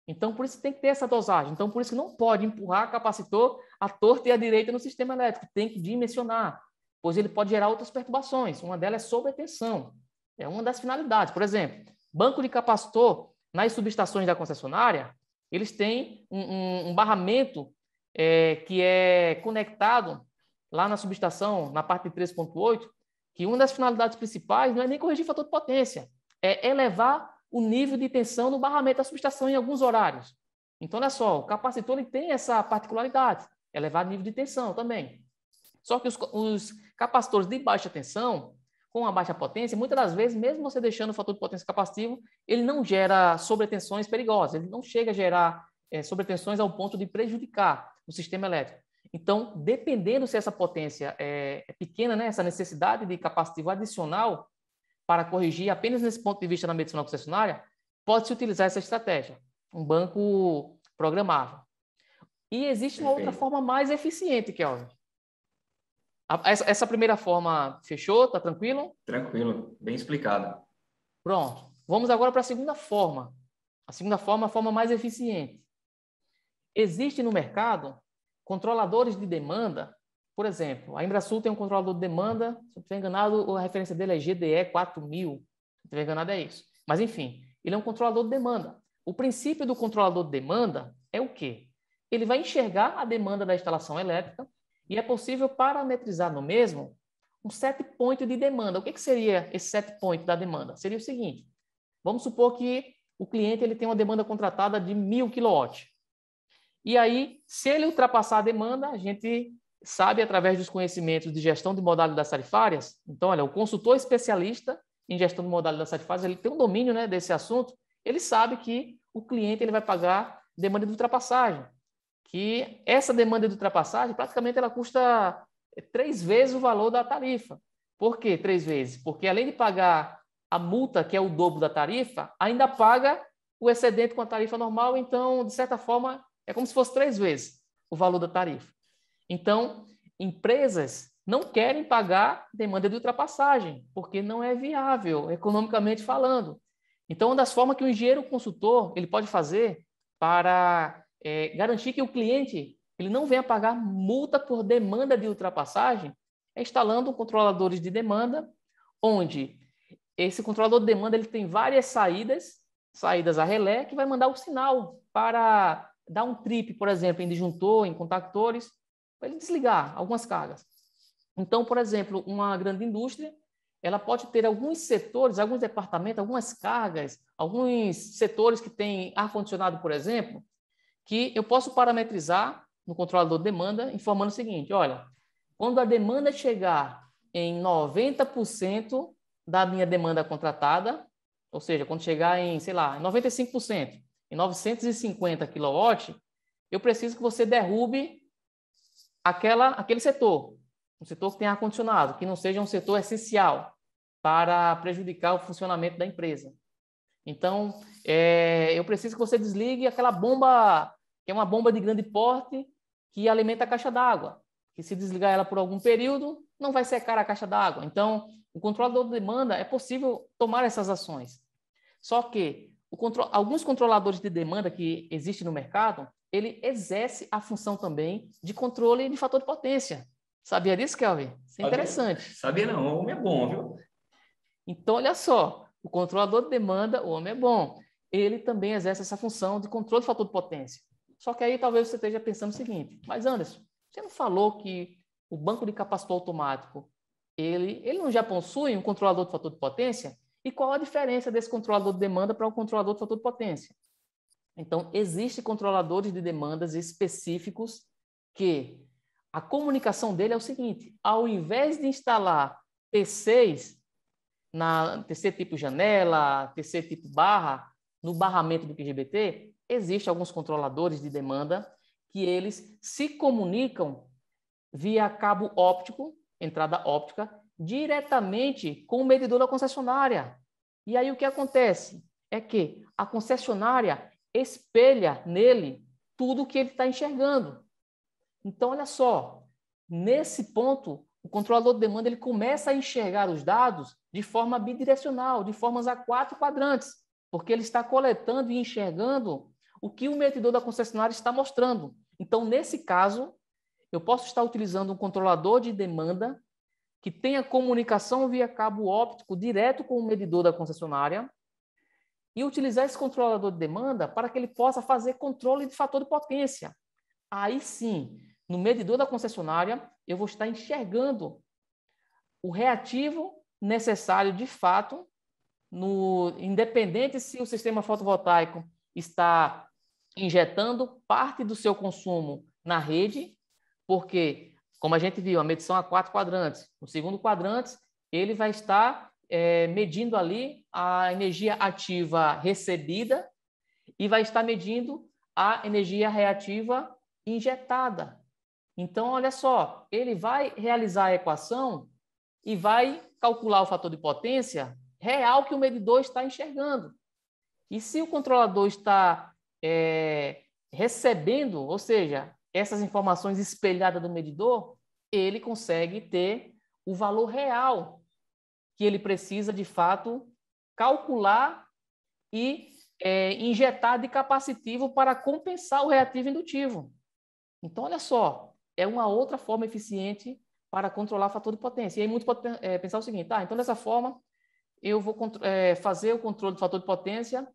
Então, por isso tem que ter essa dosagem. Então, por isso que não pode empurrar capacitor à torta e à direita no sistema elétrico. Tem que dimensionar, pois ele pode gerar outras perturbações. Uma delas é sobretensão. É uma das finalidades. Por exemplo, banco de capacitor nas subestações da concessionária, eles têm um barramento que é conectado lá na subestação, na parte de 3.8, que uma das finalidades principais não é nem corrigir fator de potência, é elevar o nível de tensão no barramento da subestação em alguns horários. Então, olha só, o capacitor ele tem essa particularidade, elevar o nível de tensão também. Só que os capacitores de baixa tensão, com a baixa potência, muitas das vezes, mesmo você deixando o fator de potência capacitivo, ele não gera sobretensões perigosas, ele não chega a gerar sobretensões ao ponto de prejudicar o sistema elétrico. Então, dependendo se essa potência é pequena, né, essa necessidade de capacitivo adicional para corrigir apenas nesse ponto de vista na medição concessionária, pode-se utilizar essa estratégia, um banco programável. E existe uma outra forma mais eficiente, Kelvin. Essa primeira forma fechou? Tá tranquilo? Tranquilo, bem explicado. Pronto. vamos agora para a segunda forma. A segunda forma é a forma mais eficiente. Existe no mercado controladores de demanda. Por exemplo, a Embrasul tem um controlador de demanda, se eu não estiver enganado, a referência dele é GDE 4000. Se eu não estiver enganado, é isso. Mas, enfim, ele é um controlador de demanda. O princípio do controlador de demanda é o quê? Ele vai enxergar a demanda da instalação elétrica e é possível parametrizar no mesmo um set point de demanda. O que seria esse set point da demanda? Seria o seguinte, vamos supor que o cliente ele tem uma demanda contratada de 1000 kW. E aí, se ele ultrapassar a demanda, a gente sabe através dos conhecimentos de gestão de modalidades tarifárias. Então, olha, o consultor especialista em gestão de modalidades tarifárias, ele tem um domínio, né, desse assunto, ele sabe que o cliente ele vai pagar demanda de ultrapassagem, que essa demanda de ultrapassagem, praticamente ela custa 3 vezes o valor da tarifa. Por quê 3 vezes? Porque além de pagar a multa, que é o dobro da tarifa, ainda paga o excedente com a tarifa normal, então, de certa forma, é como se fosse 3 vezes o valor da tarifa. Então, empresas não querem pagar demanda de ultrapassagem, porque não é viável, economicamente falando. Então, uma das formas que o engenheiro consultor ele pode fazer para garantir que o cliente ele não venha pagar multa por demanda de ultrapassagem é instalando controladores de demanda, onde esse controlador de demanda ele tem várias saídas a relé, que vai mandar o sinal para dar um trip, por exemplo, em disjuntor, em contactores, para ele desligar algumas cargas. Então, por exemplo, uma grande indústria, ela pode ter alguns setores, alguns departamentos, algumas cargas, alguns setores que têm ar-condicionado, por exemplo, que eu posso parametrizar no controlador de demanda, informando o seguinte, olha, quando a demanda chegar em 90% da minha demanda contratada, ou seja, quando chegar em, sei lá, 95%, em 950 kW, eu preciso que você derrube aquele setor, um setor que tem ar-condicionado, que não seja um setor essencial para prejudicar o funcionamento da empresa. Então, eu preciso que você desligue aquela bomba, que é uma bomba de grande porte, que alimenta a caixa d'água, que se desligar ela por algum período, não vai secar a caixa d'água. Então, o controlador de demanda é possível tomar essas ações. Só que alguns controladores de demanda que existem no mercado, ele exerce a função também de controle de fator de potência. Sabia disso, Kelvin? Isso é interessante. Sabia não, o homem é bom, viu? Então, olha só, o controlador de demanda, o homem é bom. Ele também exerce essa função de controle de fator de potência. Só que aí talvez você esteja pensando o seguinte, mas Anderson, você não falou que o banco de capacitor automático, ele não já possui um controlador de fator de potência? E qual a diferença desse controlador de demanda para o controlador de fator de potência? Então, existem controladores de demandas específicos que a comunicação dele é o seguinte, ao invés de instalar T6 na TC tipo janela, TC tipo barra, no barramento do QGBT, existem alguns controladores de demanda que eles se comunicam via cabo óptico, entrada óptica, diretamente com o medidor da concessionária. E aí o que acontece é que a concessionária espelha nele tudo o que ele está enxergando. Então, olha só, nesse ponto, o controlador de demanda ele começa a enxergar os dados de forma bidirecional, de formas a 4 quadrantes, porque ele está coletando e enxergando o que o medidor da concessionária está mostrando. Então, nesse caso, eu posso estar utilizando um controlador de demanda que tenha comunicação via cabo óptico direto com o medidor da concessionária e utilizar esse controlador de demanda para que ele possa fazer controle de fator de potência. Aí sim, no medidor da concessionária, eu vou estar enxergando o reativo necessário de fato, independente se o sistema fotovoltaico está injetando parte do seu consumo na rede, porque, como a gente viu, a medição a 4 quadrantes. No segundo quadrante, ele vai estar medindo ali a energia ativa recebida e vai estar medindo a energia reativa injetada. Então, olha só, ele vai realizar a equação e vai calcular o fator de potência real que o medidor está enxergando. E se o controlador está recebendo, ou seja, essas informações espelhadas do medidor, ele consegue ter o valor real que ele precisa, de fato, calcular e injetar de capacitivo para compensar o reativo indutivo. Então, olha só, é uma outra forma eficiente para controlar o fator de potência. E aí muitos podem pensar o seguinte, então dessa forma eu vou fazer o controle do fator de potência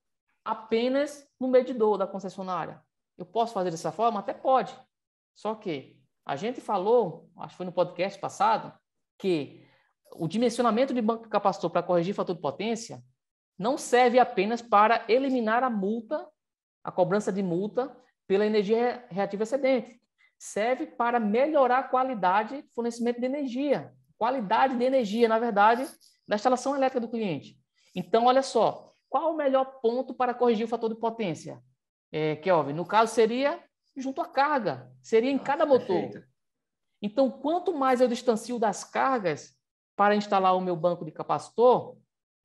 apenas no medidor da concessionária. Eu posso fazer dessa forma? Até pode. Só que a gente falou, acho que foi no podcast passado, que o dimensionamento de banco de capacitor para corrigir fator de potência não serve apenas para eliminar a multa, a cobrança de multa pela energia reativa excedente. Serve para melhorar a qualidade de fornecimento de energia. Qualidade de energia, na verdade, da instalação elétrica do cliente. Então, olha só, qual o melhor ponto para corrigir o fator de potência? Kelvin, no caso seria junto à carga, seria em cada motor. Perfeito. Então, quanto mais eu distancio das cargas para instalar o meu banco de capacitor,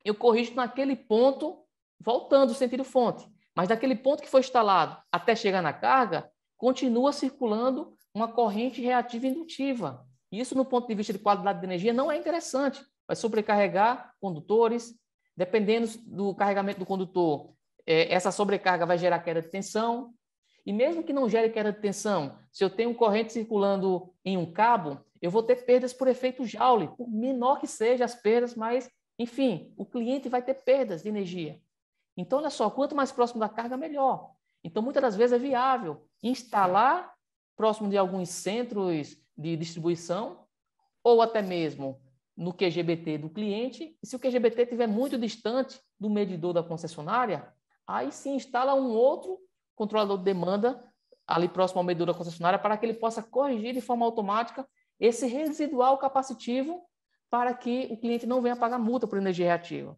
eu corrijo naquele ponto, voltando o sentido fonte. Mas daquele ponto que foi instalado até chegar na carga, continua circulando uma corrente reativa indutiva. Isso, no ponto de vista de qualidade de energia, não é interessante. Vai sobrecarregar condutores. Dependendo do carregamento do condutor, essa sobrecarga vai gerar queda de tensão. E mesmo que não gere queda de tensão, se eu tenho corrente circulando em um cabo, eu vou ter perdas por efeito Joule. Por menor que sejam as perdas, mas, enfim, o cliente vai ter perdas de energia. Então, olha só, quanto mais próximo da carga, melhor. Então, muitas das vezes é viável instalar próximo de alguns centros de distribuição ou até mesmo no QGBT do cliente. E se o QGBT estiver muito distante do medidor da concessionária, aí sim instala um outro controlador de demanda ali próximo ao medidor da concessionária para que ele possa corrigir de forma automática esse residual capacitivo para que o cliente não venha pagar multa por energia reativa.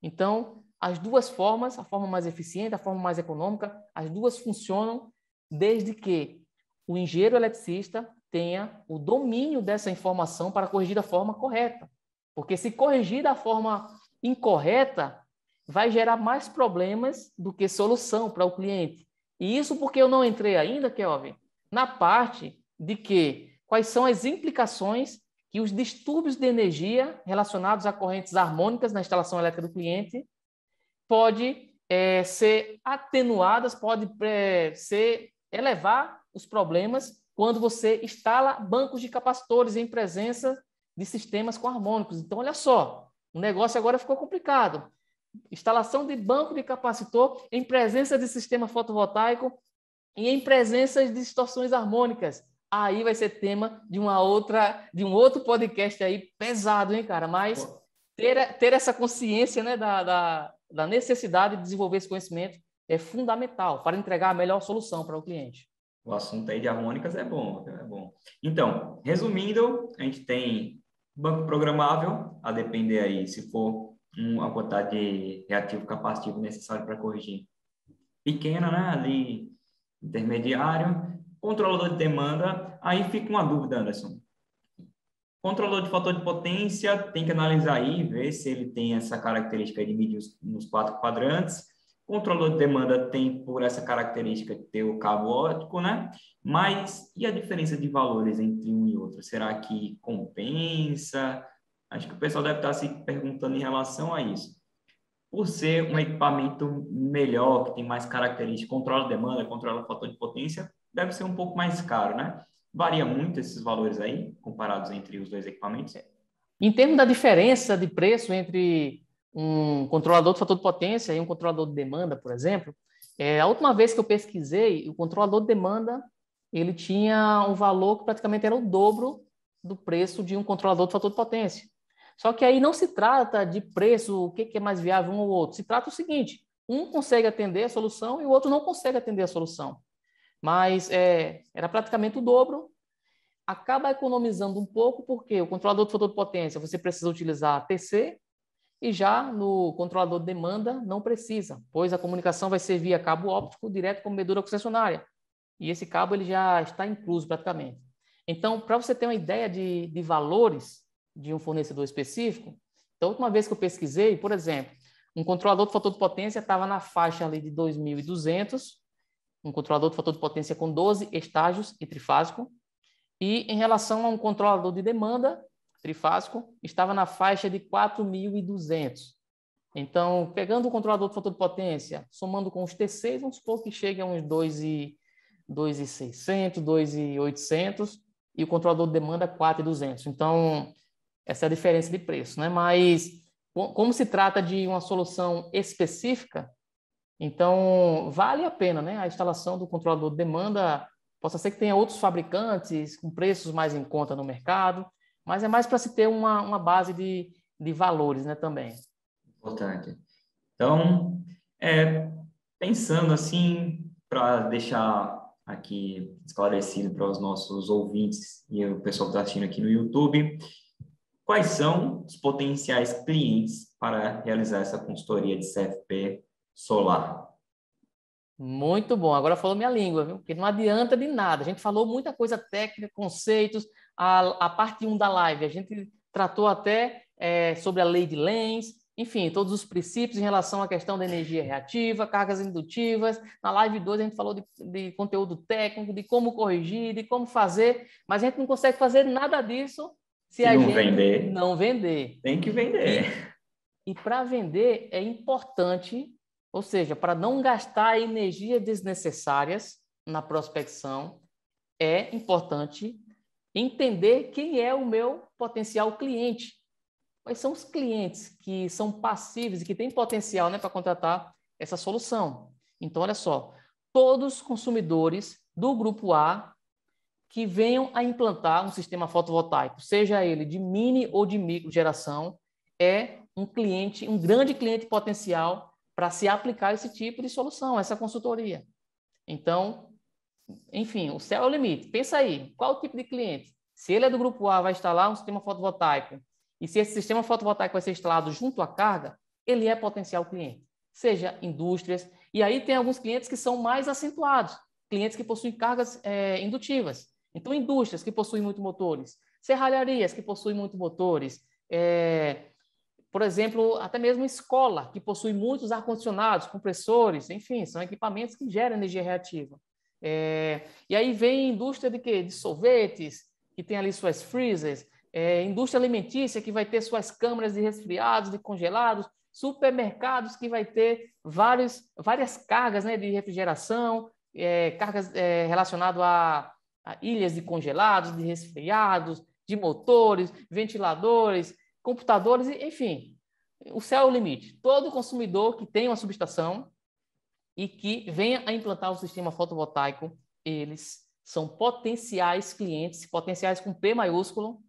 Então, as duas formas, a forma mais eficiente, a forma mais econômica, as duas funcionam desde que o engenheiro eletricista tenha o domínio dessa informação para corrigir da forma correta. Porque se corrigir da forma incorreta, vai gerar mais problemas do que solução para o cliente. E isso porque eu não entrei ainda, Kelvin, na parte de quais são as implicações que os distúrbios de energia relacionados a correntes harmônicas na instalação elétrica do cliente pode ser atenuadas, pode elevar os problemas quando você instala bancos de capacitores em presença de sistemas com harmônicos. Então, olha só, o negócio agora ficou complicado. Instalação de banco de capacitor em presença de sistema fotovoltaico e em presença de distorções harmônicas. Aí vai ser tema de um outro podcast aí pesado, hein, cara? Mas ter essa consciência, né, da necessidade de desenvolver esse conhecimento é fundamental para entregar a melhor solução para o cliente. O assunto aí de harmônicas é bom, é bom. Então, resumindo, a gente tem banco programável, a depender aí, se for uma quantidade de reativo capacitivo necessário para corrigir pequena, né, ali, intermediário, controlador de demanda, aí fica uma dúvida, Anderson. Controlador de fator de potência, tem que analisar aí, ver se ele tem essa característica de medir nos 4 quadrantes. Controlador de demanda tem por essa característica de ter o cabo óptico, né? Mas e a diferença de valores entre um e outro? Será que compensa? Acho que o pessoal deve estar se perguntando em relação a isso. Por ser um equipamento melhor, que tem mais características, controla a demanda, controla o fator de potência, deve ser um pouco mais caro, né? Varia muito esses valores aí, comparados entre os dois equipamentos? Em termos da diferença de preço entre um controlador de fator de potência e um controlador de demanda, por exemplo, a última vez que eu pesquisei, o controlador de demanda ele tinha um valor que praticamente era o dobro do preço de um controlador de fator de potência. Só que aí não se trata de preço, o que é mais viável um ou outro. Se trata o seguinte, um consegue atender a solução e o outro não consegue atender a solução. Mas era praticamente o dobro. Acaba economizando um pouco, porque o controlador de fator de potência você precisa utilizar TC, e já no controlador de demanda não precisa, pois a comunicação vai ser via cabo óptico direto com a medidora concessionária. E esse cabo ele já está incluso praticamente. Então, para você ter uma ideia de valores de um fornecedor específico, da última vez que eu pesquisei, por exemplo, um controlador de fator de potência estava na faixa ali de 2.200, um controlador de fator de potência com 12 estágios e trifásico, e em relação a um controlador de demanda trifásico, estava na faixa de 4.200. Então, pegando o controlador de fator de potência, somando com os T6, vamos supor que chegue a uns 2.600, 2.800, e o controlador de demanda 4.200. Então, essa é a diferença de preço, né? Mas, como se trata de uma solução específica, então vale a pena, né? A instalação do controlador de demanda. Possa ser que tenha outros fabricantes com preços mais em conta no mercado, mas é mais para se ter uma base de valores, né, também. Importante. Então, pensando assim, para deixar aqui esclarecido para os nossos ouvintes e o pessoal que está assistindo aqui no YouTube, quais são os potenciais clientes para realizar essa consultoria de CFP solar? Muito bom. Agora falou minha língua, viu? Porque não adianta de nada. A gente falou muita coisa técnica, conceitos. A parte 1 da live, a gente tratou até sobre a lei de Lenz, enfim, todos os princípios em relação à questão da energia reativa, cargas indutivas. Na live 2 a gente falou de conteúdo técnico, de como corrigir, de como fazer, mas a gente não consegue fazer nada disso se Se a não gente vender, não vender. tem que vender. E para vender é importante, ou seja, para não gastar energias desnecessárias na prospecção, é importante entender quem é o meu potencial cliente. Quais são os clientes que são passíveis e que têm potencial, né, para contratar essa solução? Então, olha só, todos os consumidores do grupo A que venham a implantar um sistema fotovoltaico, seja ele de mini ou de micro geração, é um cliente, um grande cliente potencial para se aplicar esse tipo de solução, essa consultoria. Então, enfim, o céu é o limite. Pensa aí, qual o tipo de cliente? Se ele é do grupo A, vai instalar um sistema fotovoltaico, e se esse sistema fotovoltaico vai ser instalado junto à carga, ele é potencial cliente, seja indústrias, e aí tem alguns clientes que são mais acentuados, clientes que possuem cargas indutivas. Então, indústrias que possuem muitos motores, serralharias que possuem muitos motores, por exemplo, até mesmo escola, que possui muitos ar-condicionados, compressores, enfim, são equipamentos que geram energia reativa. E aí vem indústria de quê? De sorvetes, que tem ali suas freezers, indústria alimentícia, que vai ter suas câmaras de resfriados, de congelados, supermercados, que vai ter várias cargas, né, de refrigeração, cargas relacionadas a ilhas de congelados, de resfriados, de motores, ventiladores, computadores, enfim, o céu é o limite. Todo consumidor que tem uma subestação e que venha a implantar o sistema fotovoltaico, eles são potenciais clientes, potenciais com P maiúsculo,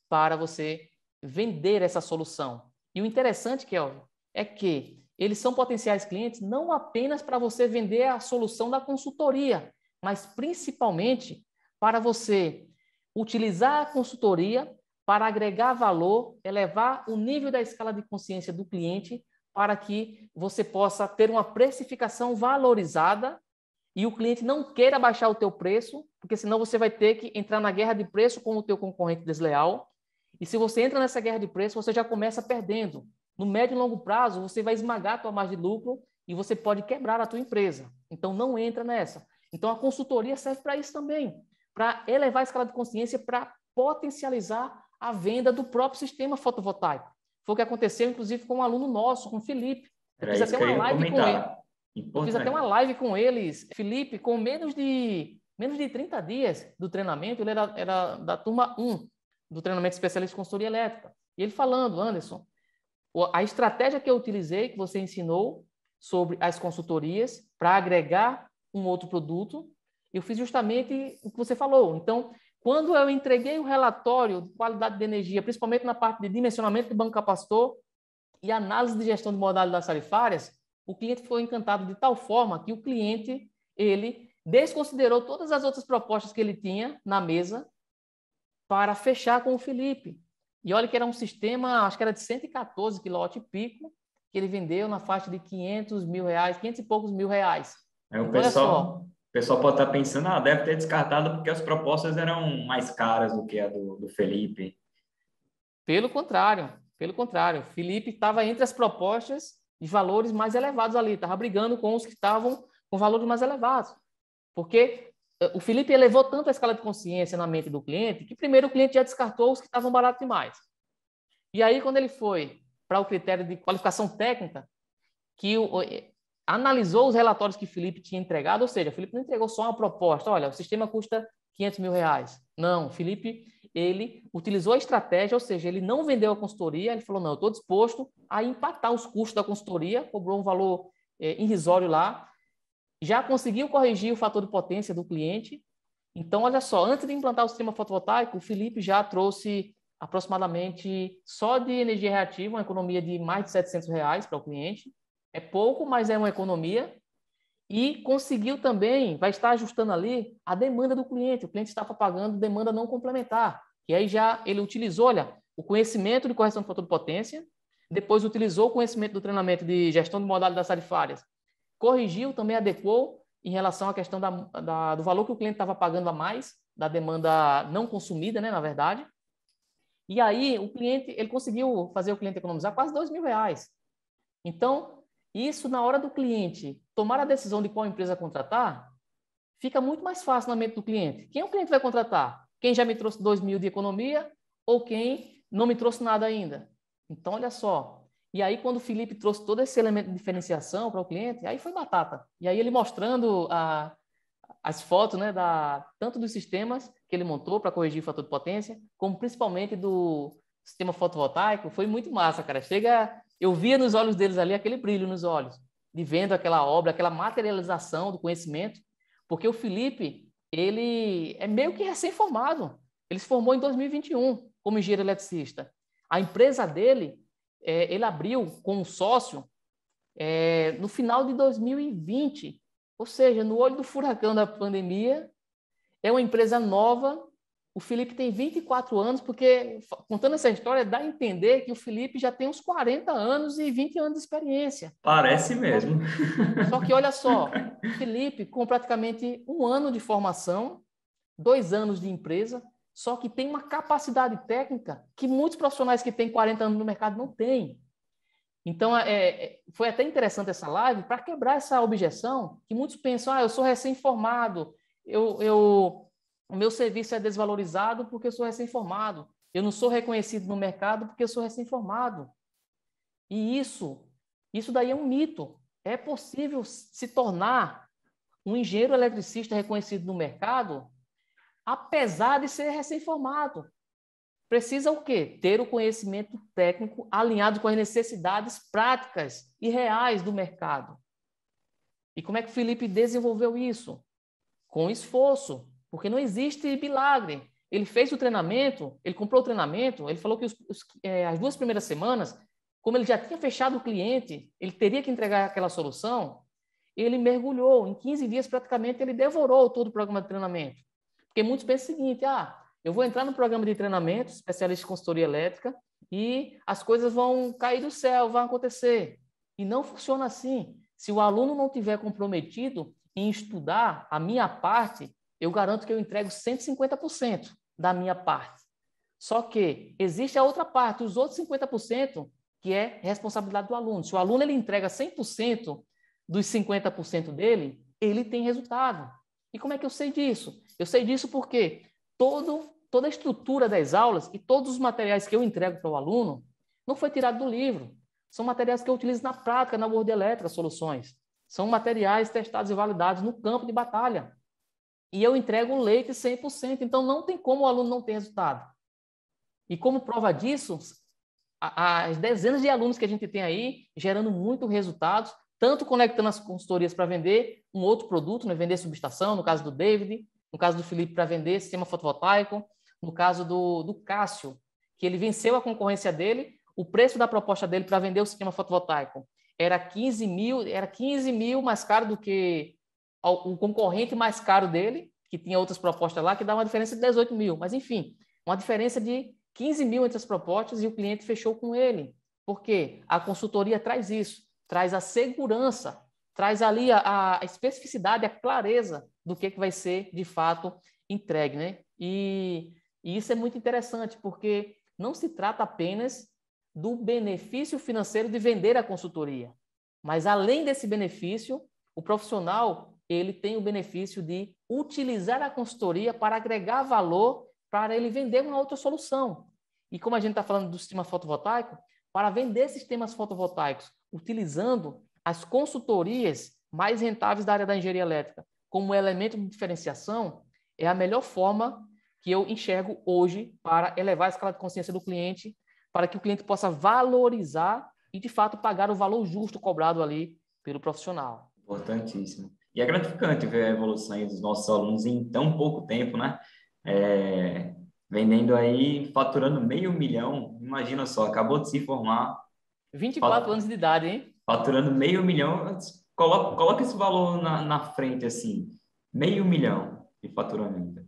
para você vender essa solução. E o interessante, Kelvin, é que eles são potenciais clientes não apenas para você vender a solução da consultoria, mas principalmente para você utilizar a consultoria para agregar valor, elevar o nível da escala de consciência do cliente para que você possa ter uma precificação valorizada e o cliente não queira baixar o teu preço, porque senão você vai ter que entrar na guerra de preço com o teu concorrente desleal. E se você entra nessa guerra de preço, você já começa perdendo. No médio e longo prazo, você vai esmagar a tua margem de lucro e você pode quebrar a tua empresa. Então, não entra nessa. Então, a consultoria serve para isso também, para elevar a escala de consciência, para potencializar a venda do próprio sistema fotovoltaico. Foi o que aconteceu, inclusive, com um aluno nosso, com o Felipe. Eu fiz até uma live com ele. Eu fiz até uma live com eles. Felipe, com menos de 30 dias do treinamento, ele era da turma 1 do treinamento especialista em consultoria elétrica. E ele falando, Anderson, a estratégia que eu utilizei, que você ensinou sobre as consultorias, para agregar um outro produto, eu fiz justamente o que você falou. Então, quando eu entreguei o relatório de qualidade de energia, principalmente na parte de dimensionamento de banco capacitor e análise de gestão de modalidades tarifárias, o cliente foi encantado de tal forma que o cliente, ele desconsiderou todas as outras propostas que ele tinha na mesa para fechar com o Felipe. E olha que era um sistema, acho que era de 114 kW-pico, que ele vendeu na faixa de 500 mil reais, 500 e poucos mil reais. Então, olha só. O pessoal pode estar pensando, deve ter descartado porque as propostas eram mais caras do que a do Felipe. Pelo contrário. Felipe estava entre as propostas de valores mais elevados ali, estava brigando com os que estavam com valores mais elevados. Porque o Felipe elevou tanto a escala de consciência na mente do cliente, que primeiro o cliente já descartou os que estavam baratos demais. E aí, quando ele foi para o critério de qualificação técnica, que analisou os relatórios que o Felipe tinha entregado, ou seja, o Felipe não entregou só uma proposta, olha, o sistema custa R$500 mil. Não, o Felipe, ele utilizou a estratégia, ou seja, ele não vendeu a consultoria, ele falou, não, eu estou disposto a empatar os custos da consultoria, cobrou um valor irrisório lá, já conseguiu corrigir o fator de potência do cliente. Então, olha só, antes de implantar o sistema fotovoltaico, o Felipe já trouxe aproximadamente, só de energia reativa, uma economia de mais de R$700 para o cliente. É pouco, mas é uma economia. E conseguiu também, vai estar ajustando ali a demanda do cliente. O cliente estava pagando demanda não complementar. E aí já ele utilizou, olha, o conhecimento de correção de fator de potência, depois utilizou o conhecimento do treinamento de gestão de modalidades tarifárias, corrigiu, também adequou em relação à questão do valor que o cliente estava pagando a mais, da demanda não consumida, né, na verdade. E aí o cliente, ele conseguiu fazer o cliente economizar quase R$2 mil. Então, isso na hora do cliente tomar a decisão de qual empresa contratar, fica muito mais fácil na mente do cliente. Quem o cliente vai contratar? Quem já me trouxe 2 mil de economia ou quem não me trouxe nada ainda? Então, olha só. E aí, quando o Felipe trouxe todo esse elemento de diferenciação para o cliente, aí foi batata. E aí ele mostrando as fotos, né, tanto dos sistemas que ele montou para corrigir o fator de potência, como principalmente do sistema fotovoltaico, foi muito massa, cara. Eu via nos olhos deles ali aquele brilho nos olhos, de vendo aquela obra, aquela materialização do conhecimento, porque o Felipe, ele é meio que recém-formado. Ele se formou em 2021 como engenheiro eletricista. A empresa dele, ele abriu com um sócio no final de 2020, ou seja, no olho do furacão da pandemia. É uma empresa nova. O Felipe tem 24 anos, porque, contando essa história, dá a entender que o Felipe já tem uns 40 anos e 20 anos de experiência. Parece mesmo. Só que, olha só, Felipe, com praticamente 1 ano de formação, 2 anos de empresa, só que tem uma capacidade técnica que muitos profissionais que têm 40 anos no mercado não têm. Então, foi até interessante essa live para quebrar essa objeção que muitos pensam, eu sou recém-formado, o meu serviço é desvalorizado porque eu sou recém-formado, eu não sou reconhecido no mercado porque eu sou recém-formado. E isso daí é um mito. É possível se tornar um engenheiro eletricista reconhecido no mercado, apesar de ser recém-formado. Precisa o quê? Ter o conhecimento técnico alinhado com as necessidades práticas e reais do mercado. E como é que o Felipe desenvolveu isso? Com esforço, porque não existe milagre. Ele fez o treinamento, ele comprou o treinamento, ele falou que as 2 primeiras semanas, como ele já tinha fechado o cliente, ele teria que entregar aquela solução, ele mergulhou. Em 15 dias, praticamente, ele devorou todo o programa de treinamento. Porque muitos pensam o seguinte, eu vou entrar no programa de treinamento, especialista em consultoria elétrica, e as coisas vão cair do céu, vão acontecer. E não funciona assim. Se o aluno não tiver comprometido em estudar a minha parte, eu garanto que eu entrego 150% da minha parte. Só que existe a outra parte, os outros 50%, que é responsabilidade do aluno. Se o aluno ele entrega 100% dos 50% dele, ele tem resultado. E como é que eu sei disso? Eu sei disso porque toda a estrutura das aulas e todos os materiais que eu entrego para o aluno não foi tirado do livro. São materiais que eu utilizo na prática, na World Electra Soluções. São materiais testados e validados no campo de batalha. E eu entrego o leite 100%. Então, não tem como o aluno não ter resultado. E como prova disso, as dezenas de alunos que a gente tem aí, gerando muitos resultados, tanto conectando as consultorias para vender um outro produto, né, vender subestação, no caso do David, no caso do Felipe para vender sistema fotovoltaico, no caso do Cássio, que ele venceu a concorrência dele, o preço da proposta dele para vender o sistema fotovoltaico era 15 mil mais caro do que o concorrente mais caro dele, que tinha outras propostas lá, que dá uma diferença de 18 mil. Mas, enfim, uma diferença de 15 mil entre as propostas e o cliente fechou com ele. Por quê? A consultoria traz isso, traz a segurança, traz ali a especificidade, a clareza do que vai ser, de fato, entregue, né? E isso é muito interessante, porque não se trata apenas do benefício financeiro de vender a consultoria, mas, além desse benefício, o profissional ele tem o benefício de utilizar a consultoria para agregar valor para ele vender uma outra solução. E como a gente está falando do sistema fotovoltaico, para vender sistemas fotovoltaicos, utilizando as consultorias mais rentáveis da área da engenharia elétrica como elemento de diferenciação, é a melhor forma que eu enxergo hoje para elevar a escala de consciência do cliente, para que o cliente possa valorizar e, de fato, pagar o valor justo cobrado ali pelo profissional. Importantíssimo. E é gratificante ver a evolução aí dos nossos alunos em tão pouco tempo, né? Vendendo aí, faturando 500 mil, imagina só, acabou de se formar. 24 anos de idade, hein? Faturando 500 mil, coloca esse valor na frente, assim, 500 mil de faturamento.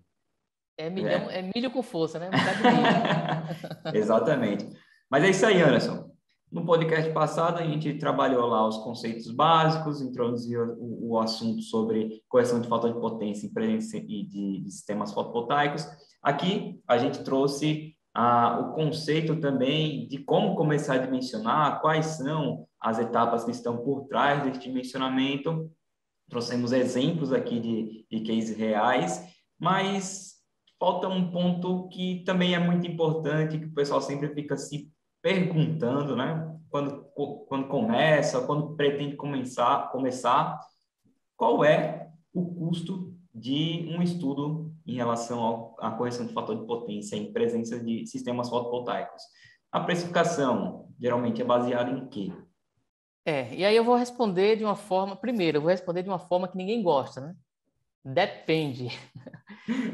É milho com força, né? Um bocado de milho. Exatamente. Mas é isso aí, Anderson. No podcast passado, a gente trabalhou lá os conceitos básicos, introduziu o assunto sobre correção de fator de potência e de sistemas fotovoltaicos. Aqui, a gente trouxe o conceito também de como começar a dimensionar, quais são as etapas que estão por trás desse dimensionamento. Trouxemos exemplos aqui de cases reais, mas falta um ponto que também é muito importante, que o pessoal sempre fica se perguntando, né? Quando começa, quando pretende começar, qual é o custo de um estudo em relação à correção de fator de potência em presença de sistemas fotovoltaicos? A precificação geralmente é baseada em quê? E aí eu vou responder de uma forma... Primeiro, eu vou responder de uma forma que ninguém gosta, né? Depende.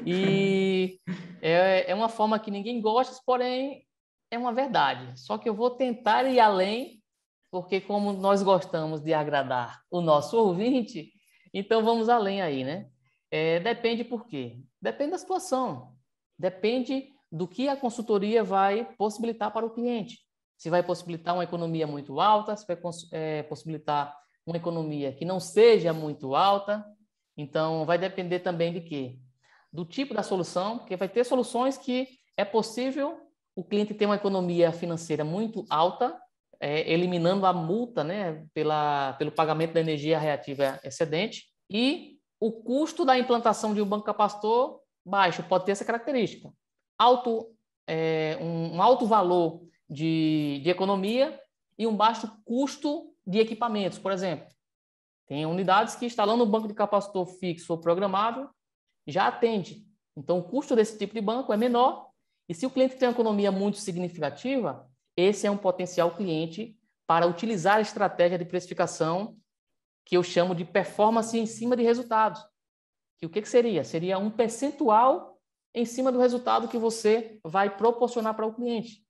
E é uma forma que ninguém gosta, porém é uma verdade. Só que eu vou tentar ir além, porque como nós gostamos de agradar o nosso ouvinte, então vamos além aí, né? Depende por quê? Depende da situação. Depende do que a consultoria vai possibilitar para o cliente. Se vai possibilitar uma economia muito alta, se vai possibilitar uma economia que não seja muito alta. Então, vai depender também de quê? Do tipo da solução, porque vai ter soluções que é possível o cliente ter uma economia financeira muito alta, eliminando a multa, né, pelo pagamento da energia reativa excedente, e o custo da implantação de um banco capacitor baixo, pode ter essa característica. Um alto valor de economia e um baixo custo de equipamentos, por exemplo. Tem unidades que, instalando um banco de capacitor fixo ou programável, já atende. Então, o custo desse tipo de banco é menor. E se o cliente tem uma economia muito significativa, esse é um potencial cliente para utilizar a estratégia de precificação que eu chamo de performance em cima de resultados. E o que seria? Seria um percentual em cima do resultado que você vai proporcionar para o cliente.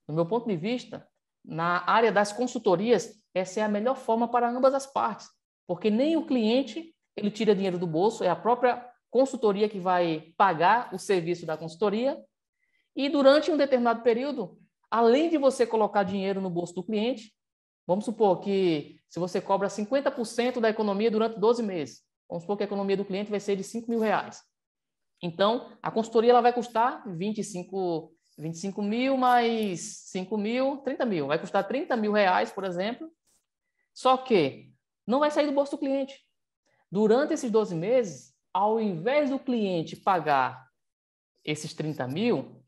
Do meu ponto de vista, na área das consultorias, essa é a melhor forma para ambas as partes, porque nem o cliente ele tira dinheiro do bolso, é a própria consultoria que vai pagar o serviço da consultoria, e durante um determinado período, além de você colocar dinheiro no bolso do cliente, vamos supor que se você cobra 50% da economia durante 12 meses, vamos supor que a economia do cliente vai ser de 5 mil reais. Então, a consultoria ela vai custar 25 mil mais 5 mil, 30 mil. Vai custar 30 mil reais, por exemplo. Só que não vai sair do bolso do cliente. Durante esses 12 meses, ao invés do cliente pagar esses 30 mil,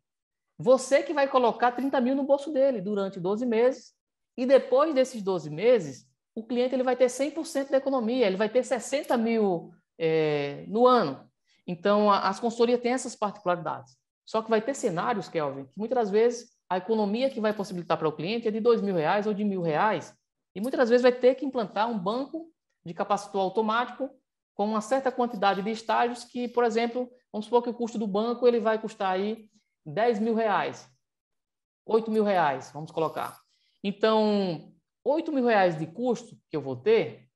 você que vai colocar 30 mil no bolso dele durante 12 meses. E depois desses 12 meses, o cliente ele vai ter 100% da economia, ele vai ter 60 mil no ano. Então, as consultorias têm essas particularidades. Só que vai ter cenários, Kelvin, que muitas das vezes a economia que vai possibilitar para o cliente é de 2 mil reais ou de 1.000 reais. E muitas das vezes vai ter que implantar um banco de capacitor automático com uma certa quantidade de estágios que, por exemplo, vamos supor que o custo do banco ele vai custar aí 10 mil reais, 8 mil reais, vamos colocar. Então, 8 mil reais de custo que eu vou ter,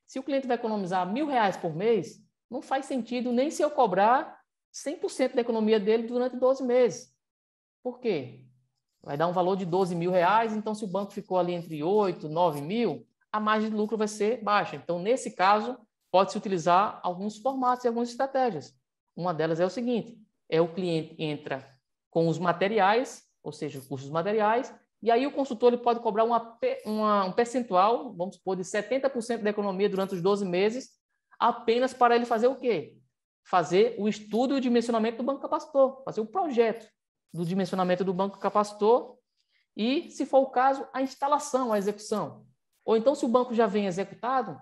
se o cliente vai economizar 1.000 reais por mês, não faz sentido nem se eu cobrar 100% da economia dele durante 12 meses. Por quê? Vai dar um valor de 12 mil reais, então se o banco ficou ali entre 8, 9 mil, a margem de lucro vai ser baixa. Então, nesse caso, pode-se utilizar alguns formatos e algumas estratégias. Uma delas é o seguinte, o cliente entra com os materiais, ou seja, os custos materiais, e aí o consultor ele pode cobrar um percentual, vamos supor, de 70% da economia durante os 12 meses, apenas para ele fazer o quê? Fazer o estudo e o dimensionamento do banco capacitor, fazer o projeto do dimensionamento do banco capacitor, e, se for o caso, a instalação, a execução. Ou então, se o banco já vem executado,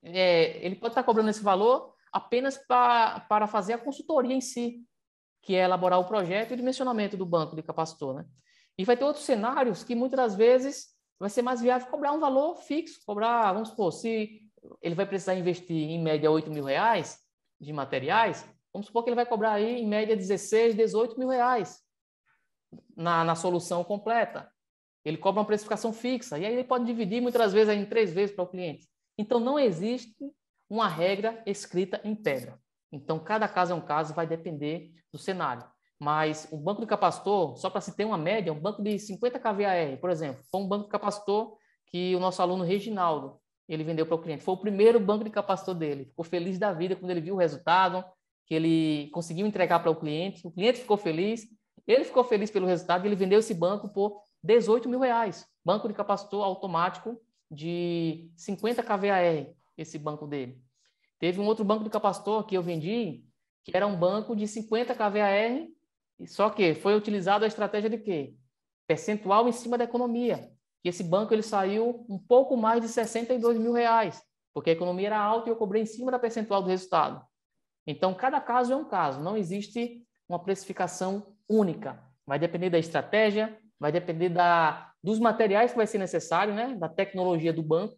ele pode estar cobrando esse valor apenas para fazer a consultoria em si, que é elaborar o projeto e o dimensionamento do banco de capacitor, né? E vai ter outros cenários que muitas das vezes vai ser mais viável cobrar um valor fixo, cobrar, vamos supor, se ele vai precisar investir em média R$ 8.000 de materiais, vamos supor que ele vai cobrar aí em média 16, 18 mil reais na solução completa. Ele cobra uma precificação fixa, e aí ele pode dividir muitas das vezes em 3 vezes para o cliente. Então, não existe uma regra escrita em pedra. Então, cada caso é um caso, vai depender do cenário. Mas o banco de capacitor, só para se ter uma média, um banco de 50 kVAR, por exemplo, foi um banco de capacitor que o nosso aluno Reginaldo, ele vendeu para o cliente. Foi o primeiro banco de capacitor dele. Ficou feliz da vida quando ele viu o resultado, que ele conseguiu entregar para o cliente ficou feliz, ele ficou feliz pelo resultado e ele vendeu esse banco por R$ 18.000. Banco de capacitor automático de 50 kVAR, esse banco dele. Teve um outro banco de capacitor que eu vendi, que era um banco de 50 kVAR, só que foi utilizado a estratégia de quê? Percentual em cima da economia. E esse banco ele saiu um pouco mais de R$ 62.000, porque a economia era alta e eu cobrei em cima da percentual do resultado. Então, cada caso é um caso, não existe uma precificação única. Vai depender da estratégia, vai depender dos materiais que vai ser necessário, né? Da tecnologia do banco,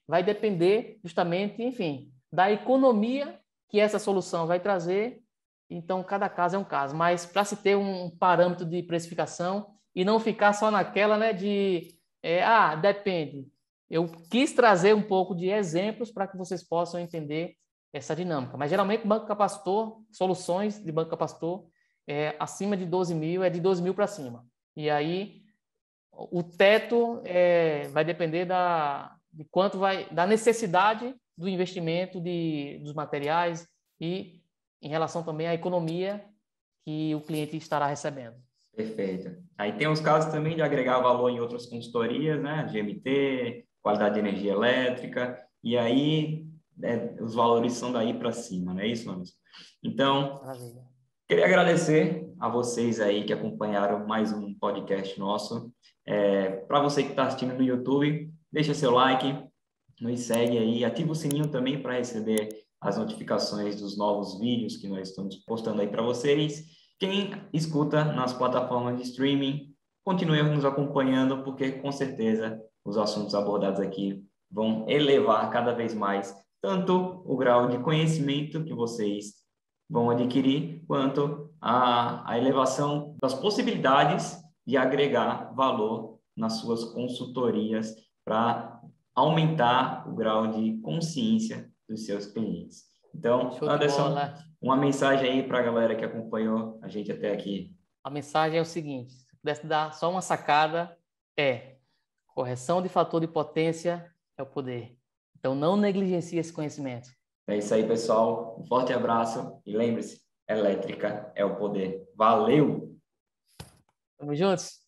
vai depender justamente, enfim, da economia que essa solução vai trazer. Então, cada caso é um caso. Mas para se ter um parâmetro de precificação e não ficar só naquela, né, depende. Eu quis trazer um pouco de exemplos para que vocês possam entender essa dinâmica. Mas, geralmente, banco capacitor, soluções de banco capacitor, acima de 12 mil, é de 12 mil para cima. E aí, o teto vai depender de quanto da necessidade do investimento dos materiais e em relação também à economia que o cliente estará recebendo. Perfeito. Aí tem os casos também de agregar valor em outras consultorias, né? GMT, qualidade de energia elétrica, e aí os valores são daí para cima, não é isso, Anderson? Então, Maravilha. Queria agradecer a vocês aí que acompanharam mais um podcast nosso. Para você que está assistindo no YouTube, deixa seu like, nos segue aí, ativa o sininho também para receber as notificações dos novos vídeos que nós estamos postando aí para vocês. Quem escuta nas plataformas de streaming, continue nos acompanhando, porque com certeza os assuntos abordados aqui vão elevar cada vez mais tanto o grau de conhecimento que vocês vão adquirir, quanto a elevação das possibilidades de agregar valor nas suas consultorias para aumentar o grau de consciência dos seus clientes. Então, Show de Anderson, bola. uma mensagem aí para a galera que acompanhou a gente até aqui. A mensagem é o seguinte, se pudesse dar só uma sacada, correção de fator de potência é o poder. Então, não negligencie esse conhecimento. É isso aí, pessoal. Um forte abraço e lembre-se, elétrica é o poder. Valeu! Tamo juntos?